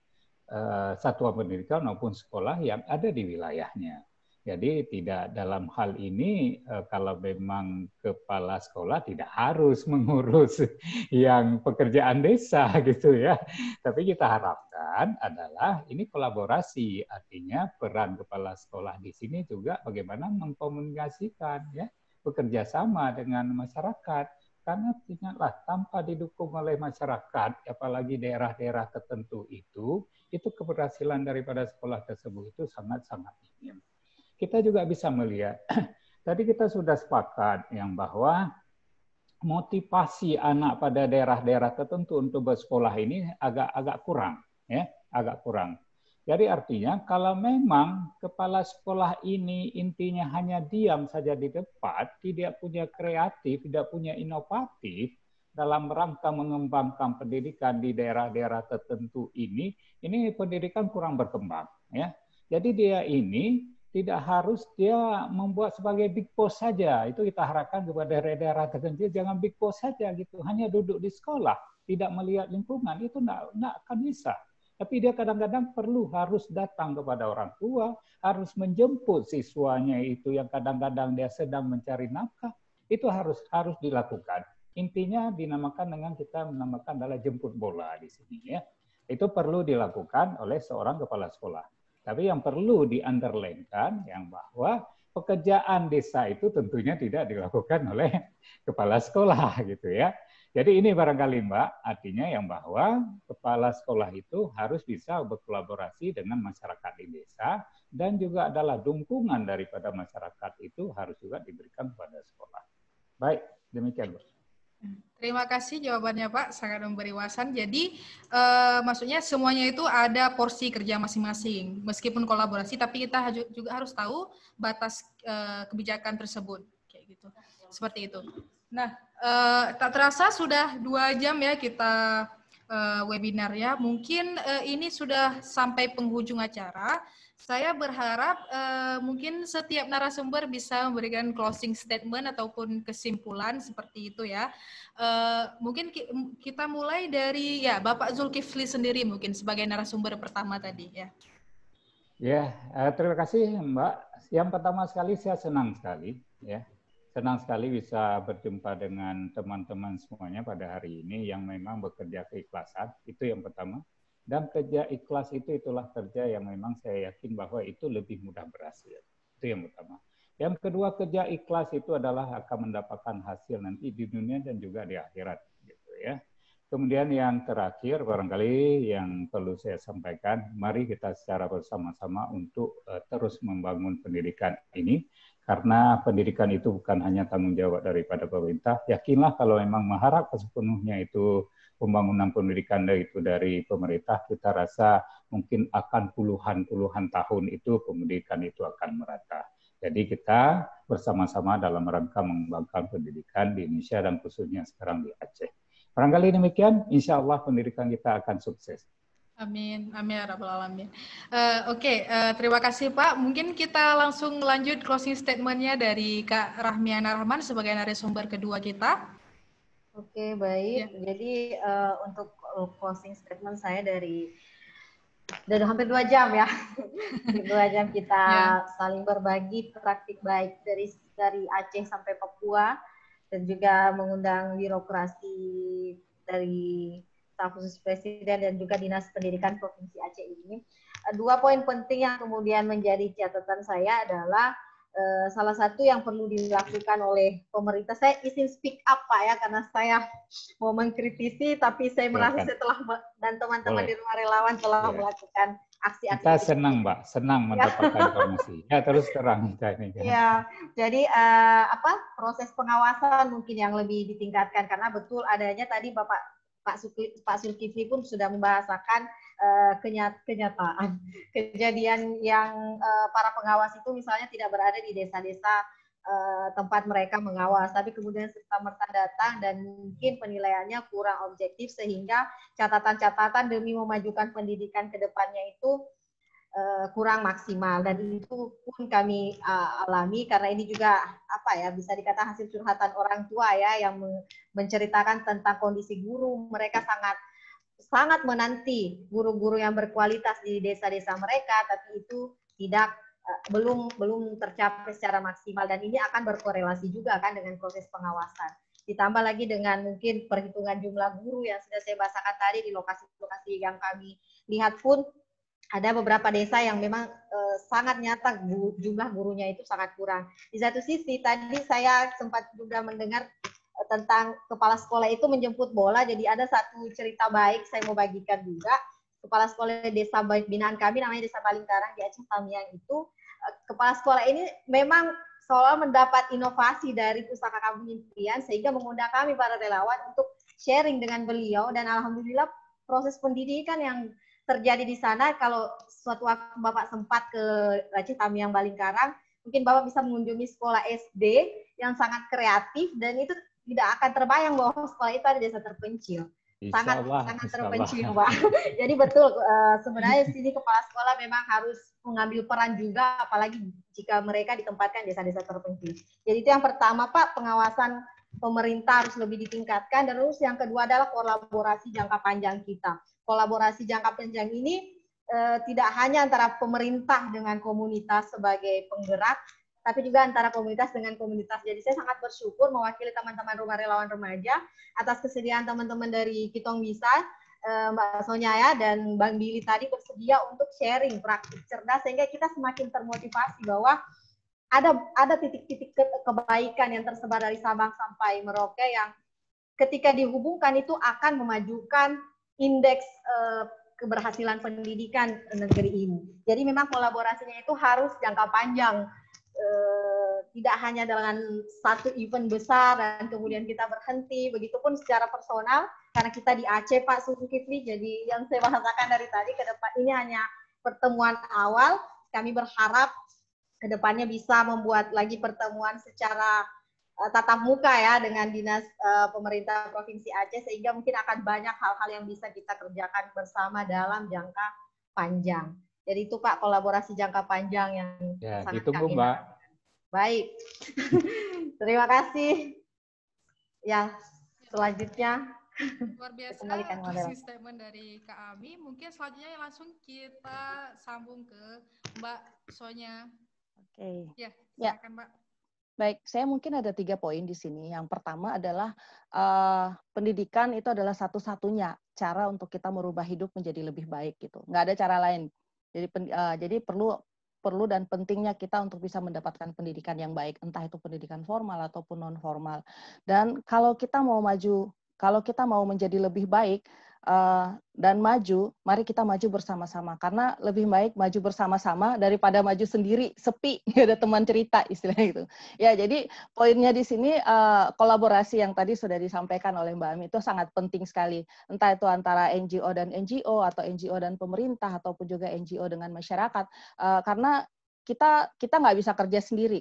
satuan pendidikan maupun sekolah yang ada di wilayahnya. Jadi tidak dalam hal ini kalau memang kepala sekolah tidak harus mengurus yang pekerjaan desa gitu ya. Tapi kita harapkan adalah ini kolaborasi, artinya peran kepala sekolah di sini juga bagaimana mengkomunikasikan ya, bekerja sama dengan masyarakat. Karena ingatlah tanpa didukung oleh masyarakat, apalagi daerah-daerah tertentu itu keberhasilan daripada sekolah tersebut itu sangat-sangat minim. Kita juga bisa melihat, tadi kita sudah sepakat yang bahwa motivasi anak pada daerah-daerah tertentu untuk bersekolah ini agak kurang, ya, agak kurang. Jadi artinya kalau memang kepala sekolah ini intinya hanya diam saja di depan, tidak punya kreatif, tidak punya inovatif dalam rangka mengembangkan pendidikan di daerah-daerah tertentu ini pendidikan kurang berkembang, ya. Jadi dia ini tidak harus dia membuat sebagai big boss saja. Itu kita harapkan kepada daerah-daerah tertentu, jangan big boss saja gitu. Hanya duduk di sekolah, tidak melihat lingkungan, itu enggak akan bisa. Tapi dia kadang-kadang harus datang kepada orang tua, harus menjemput siswanya itu yang kadang-kadang dia sedang mencari nafkah, itu harus dilakukan. Intinya kita menamakan adalah jemput bola di sini ya. Itu perlu dilakukan oleh seorang kepala sekolah. Tapi yang perlu di-underline-kan yang bahwa pekerjaan desa itu tentunya tidak dilakukan oleh kepala sekolah gitu ya. Jadi ini barangkali Mbak, artinya yang bahwa kepala sekolah itu harus bisa berkolaborasi dengan masyarakat di desa dan juga adalah dukungan daripada masyarakat itu harus juga diberikan kepada sekolah. Baik, demikian Mbak. Terima kasih jawabannya Pak, sangat memberi wawasan. Jadi maksudnya semuanya itu ada porsi kerja masing-masing. Meskipun kolaborasi, tapi kita juga harus tahu batas kebijakan tersebut, kayak gitu. Seperti itu. Nah, tak terasa sudah 2 jam ya kita webinar ya. Mungkin ini sudah sampai penghujung acara. Saya berharap mungkin setiap narasumber bisa memberikan closing statement ataupun kesimpulan seperti itu ya. Mungkin kita mulai dari ya Bapak Zulkifli sendiri mungkin sebagai narasumber pertama tadi ya. Ya, terima kasih Mbak. Yang pertama sekali saya senang sekali ya. Senang sekali bisa berjumpa dengan teman-teman semuanya pada hari ini yang memang bekerja keikhlasan. Itu yang pertama. Dan kerja ikhlas itulah kerja yang memang saya yakin bahwa itu lebih mudah berhasil. Itu yang pertama. Yang kedua, kerja ikhlas itu adalah akan mendapatkan hasil nanti di dunia dan juga di akhirat. Gitu ya. Kemudian yang terakhir, barangkali yang perlu saya sampaikan, mari kita secara bersama-sama untuk terus membangun pendidikan ini. Karena pendidikan itu bukan hanya tanggung jawab daripada pemerintah. Yakinlah kalau memang mengharap sepenuhnya itu pembangunan pendidikan itu dari pemerintah, kita rasa mungkin akan puluhan tahun itu pendidikan itu akan merata. Jadi kita bersama-sama dalam rangka mengembangkan pendidikan di Indonesia dan khususnya sekarang di Aceh. Barangkali demikian, insya Allah pendidikan kita akan sukses. Amin, amin ya rabbal alamin. Oke, terima kasih Pak. Mungkin kita langsung lanjut closing statement-nya dari Kak Rahmiana Rahman sebagai narasumber kedua kita. Oke, baik. Ya. Jadi untuk closing statement saya dari hampir 2 jam ya. 2 jam kita saling berbagi praktik baik dari Aceh sampai Papua dan juga mengundang birokrasi dari staf khusus Presiden dan juga Dinas Pendidikan Provinsi Aceh ini. 2 poin penting yang kemudian menjadi catatan saya adalah salah satu yang perlu dilakukan oleh pemerintah. Saya izin speak up Pak ya, karena saya mau mengkritisi, tapi saya merasa setelah dan teman-teman di rumah relawan telah melakukan aksi-aksi. Kita senang Mbak, senang mendapatkan informasi. Ya terus terang kita ini. Ya, jadi proses pengawasan mungkin yang lebih ditingkatkan, karena betul adanya tadi Pak Zulkifli pun sudah membahasakan kenyataan kejadian yang para pengawas itu misalnya tidak berada di desa-desa tempat mereka mengawas, tapi kemudian serta-merta datang dan mungkin penilaiannya kurang objektif sehingga catatan-catatan demi memajukan pendidikan ke depannya itu kurang maksimal, dan itu pun kami alami karena ini juga bisa dikatakan hasil curhatan orang tua ya yang menceritakan tentang kondisi guru. Mereka sangat menanti guru-guru yang berkualitas di desa-desa mereka, tapi itu tidak belum tercapai secara maksimal, dan ini akan berkorelasi juga kan dengan proses pengawasan. Ditambah lagi dengan mungkin perhitungan jumlah guru yang sudah saya bahasakan tadi di lokasi-lokasi yang kami lihat pun ada beberapa desa yang memang sangat nyata jumlah gurunya itu sangat kurang. Di satu sisi tadi saya sempat juga mendengar tentang kepala sekolah itu menjemput bola, jadi ada satu cerita baik saya mau bagikan juga. Kepala sekolah desa binaan kami namanya Desa Balingkarang di Aceh Tamiang itu, kepala sekolah ini memang seolah mendapat inovasi dari Pusaka Kampung Impian sehingga mengundang kami para relawan untuk sharing dengan beliau, dan alhamdulillah proses pendidikan yang terjadi di sana, kalau suatu waktu Bapak sempat ke Aceh Tamiang Balingkarang, mungkin Bapak bisa mengunjungi sekolah SD yang sangat kreatif, dan itu tidak akan terbayang bahwa sekolah itu ada desa terpencil. Sangat terpencil, Pak. Jadi betul, sebenarnya sini kepala sekolah memang harus mengambil peran juga, apalagi jika mereka ditempatkan desa-desa terpencil. Jadi itu yang pertama, Pak, pengawasan pemerintah harus lebih ditingkatkan, dan terus yang kedua adalah kolaborasi jangka panjang kita. Kolaborasi jangka panjang ini tidak hanya antara pemerintah dengan komunitas sebagai penggerak, tapi juga antara komunitas dengan komunitas. Jadi saya sangat bersyukur mewakili teman-teman Rumah Relawan Remaja atas kesediaan teman-teman dari Kitong Bisa, Mbak Sonya ya, dan Bang Billy tadi bersedia untuk sharing praktik cerdas, sehingga kita semakin termotivasi bahwa ada titik-titik kebaikan yang tersebar dari Sabang sampai Merauke yang ketika dihubungkan itu akan memajukan indeks keberhasilan pendidikan negeri ini. Jadi memang kolaborasinya itu harus jangka panjang. Tidak hanya dengan satu event besar dan kemudian kita berhenti, begitupun secara personal, karena kita di Aceh Pak Zulkifli, jadi yang saya bahasakan dari tadi, ke depan ini hanya pertemuan awal, kami berharap ke depannya bisa membuat lagi pertemuan secara tatap muka ya dengan dinas pemerintah Provinsi Aceh, sehingga mungkin akan banyak hal-hal yang bisa kita kerjakan bersama dalam jangka panjang. Jadi itu Pak, kolaborasi jangka panjang yang sangat kami harapkan. Baik, terima kasih. Ya, selanjutnya. Luar biasa closing statement dari Kak Ami. Mungkin selanjutnya langsung kita sambung ke Mbak Sonya. Oke. Ya, silakan Mbak. Baik, saya mungkin ada 3 poin di sini. Yang pertama adalah pendidikan itu adalah satu-satunya cara untuk kita merubah hidup menjadi lebih baik gitu. Nggak ada cara lain. Jadi perlu dan pentingnya kita untuk bisa mendapatkan pendidikan yang baik, entah itu pendidikan formal ataupun non formal. Dan kalau kita mau menjadi lebih baik dan maju, mari kita maju bersama-sama, karena lebih baik maju bersama-sama daripada maju sendiri sepi, nggak ada teman cerita istilahnya gitu. Ya, jadi poinnya di sini kolaborasi yang tadi sudah disampaikan oleh Mbak Ami itu sangat penting sekali, entah itu antara NGO dan NGO atau NGO dan pemerintah ataupun juga NGO dengan masyarakat, karena kita nggak bisa kerja sendiri.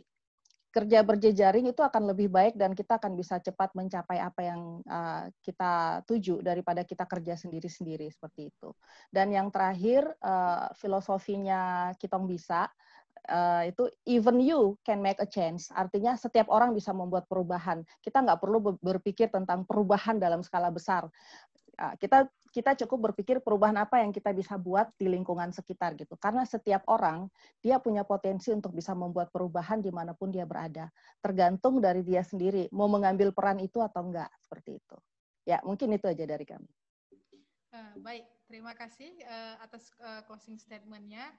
Kerja berjejaring itu akan lebih baik dan kita akan bisa cepat mencapai apa yang kita tuju daripada kita kerja sendiri-sendiri seperti itu. Dan yang terakhir, filosofinya Kitong Bisa, itu even you can make a change. Artinya setiap orang bisa membuat perubahan. Kita nggak perlu berpikir tentang perubahan dalam skala besar. Kita cukup berpikir perubahan apa yang kita bisa buat di lingkungan sekitar gitu. Karena setiap orang dia punya potensi untuk bisa membuat perubahan dimanapun dia berada. Tergantung dari dia sendiri mau mengambil peran itu atau enggak, seperti itu. Ya, mungkin itu aja dari kami. Baik, terima kasih atas closing statement-nya.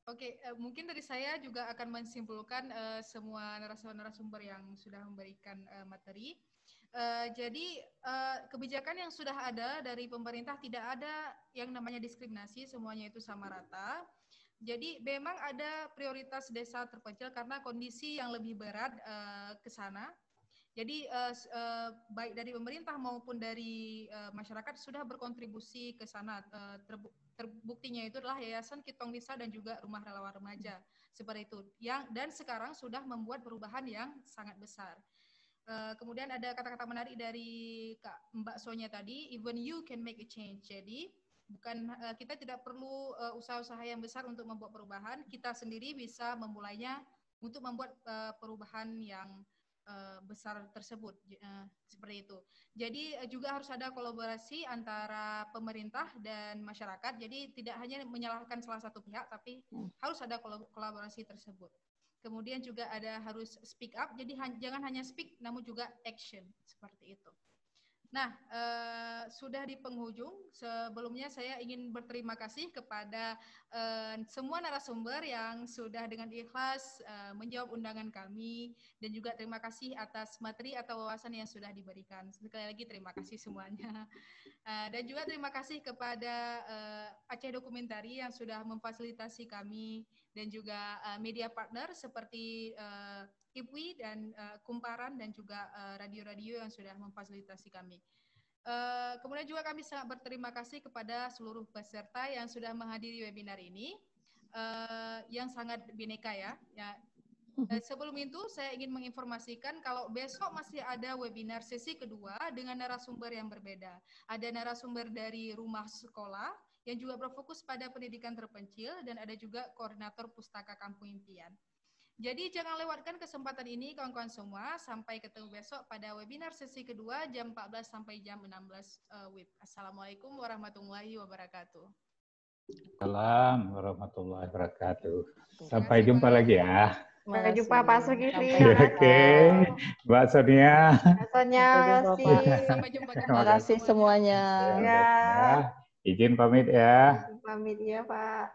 Oke, mungkin dari saya juga akan menyimpulkan semua narasumber yang sudah memberikan materi. Jadi kebijakan yang sudah ada dari pemerintah tidak ada yang namanya diskriminasi, semuanya itu sama rata. Jadi memang ada prioritas desa terpencil karena kondisi yang lebih berat ke sana. Jadi baik dari pemerintah maupun dari masyarakat sudah berkontribusi ke sana. Terbuktinya itu adalah Yayasan Kitong Bisa dan juga Rumah Relawan Remaja seperti itu. Dan sekarang sudah membuat perubahan yang sangat besar. Kemudian ada kata-kata menarik dari Mbak Sonya tadi, even you can make a change. Jadi bukan kita tidak perlu usaha-usaha yang besar untuk membuat perubahan, kita sendiri bisa memulainya untuk membuat perubahan yang besar tersebut, seperti itu. Jadi juga harus ada kolaborasi antara pemerintah dan masyarakat. Jadi tidak hanya menyalahkan salah satu pihak, tapi harus ada kolaborasi tersebut. Kemudian juga harus speak up. Jadi jangan hanya speak, namun juga action, seperti itu. Nah, sudah di penghujung. Sebelumnya saya ingin berterima kasih kepada semua narasumber yang sudah dengan ikhlas menjawab undangan kami, dan juga terima kasih atas materi atau wawasan yang sudah diberikan. Sekali lagi terima kasih semuanya. Dan juga terima kasih kepada Aceh Dokumentari yang sudah memfasilitasi kami, dan juga media partner seperti IPWI dan Kumparan, dan juga radio-radio yang sudah memfasilitasi kami. Kemudian juga kami sangat berterima kasih kepada seluruh peserta yang sudah menghadiri webinar ini, yang sangat bineka ya. Sebelum itu saya ingin menginformasikan kalau besok masih ada webinar sesi kedua dengan narasumber yang berbeda. Ada narasumber dari rumah sekolah yang juga berfokus pada pendidikan terpencil, dan ada juga koordinator pustaka Kampung Impian. Jadi jangan lewatkan kesempatan ini kawan-kawan semua. Sampai ketemu besok pada webinar sesi kedua jam 14 sampai jam 16 WIB. Assalamualaikum warahmatullahi wabarakatuh. Assalamualaikum warahmatullahi wabarakatuh. Sampai jumpa lagi ya. Sampai jumpa Pak Zulkifli. Oke, Mbak Sonia. Mbak Sonia, Sampai jumpa. Terima kasih semuanya. Ya. Izin pamit ya. Pamit ya Pak.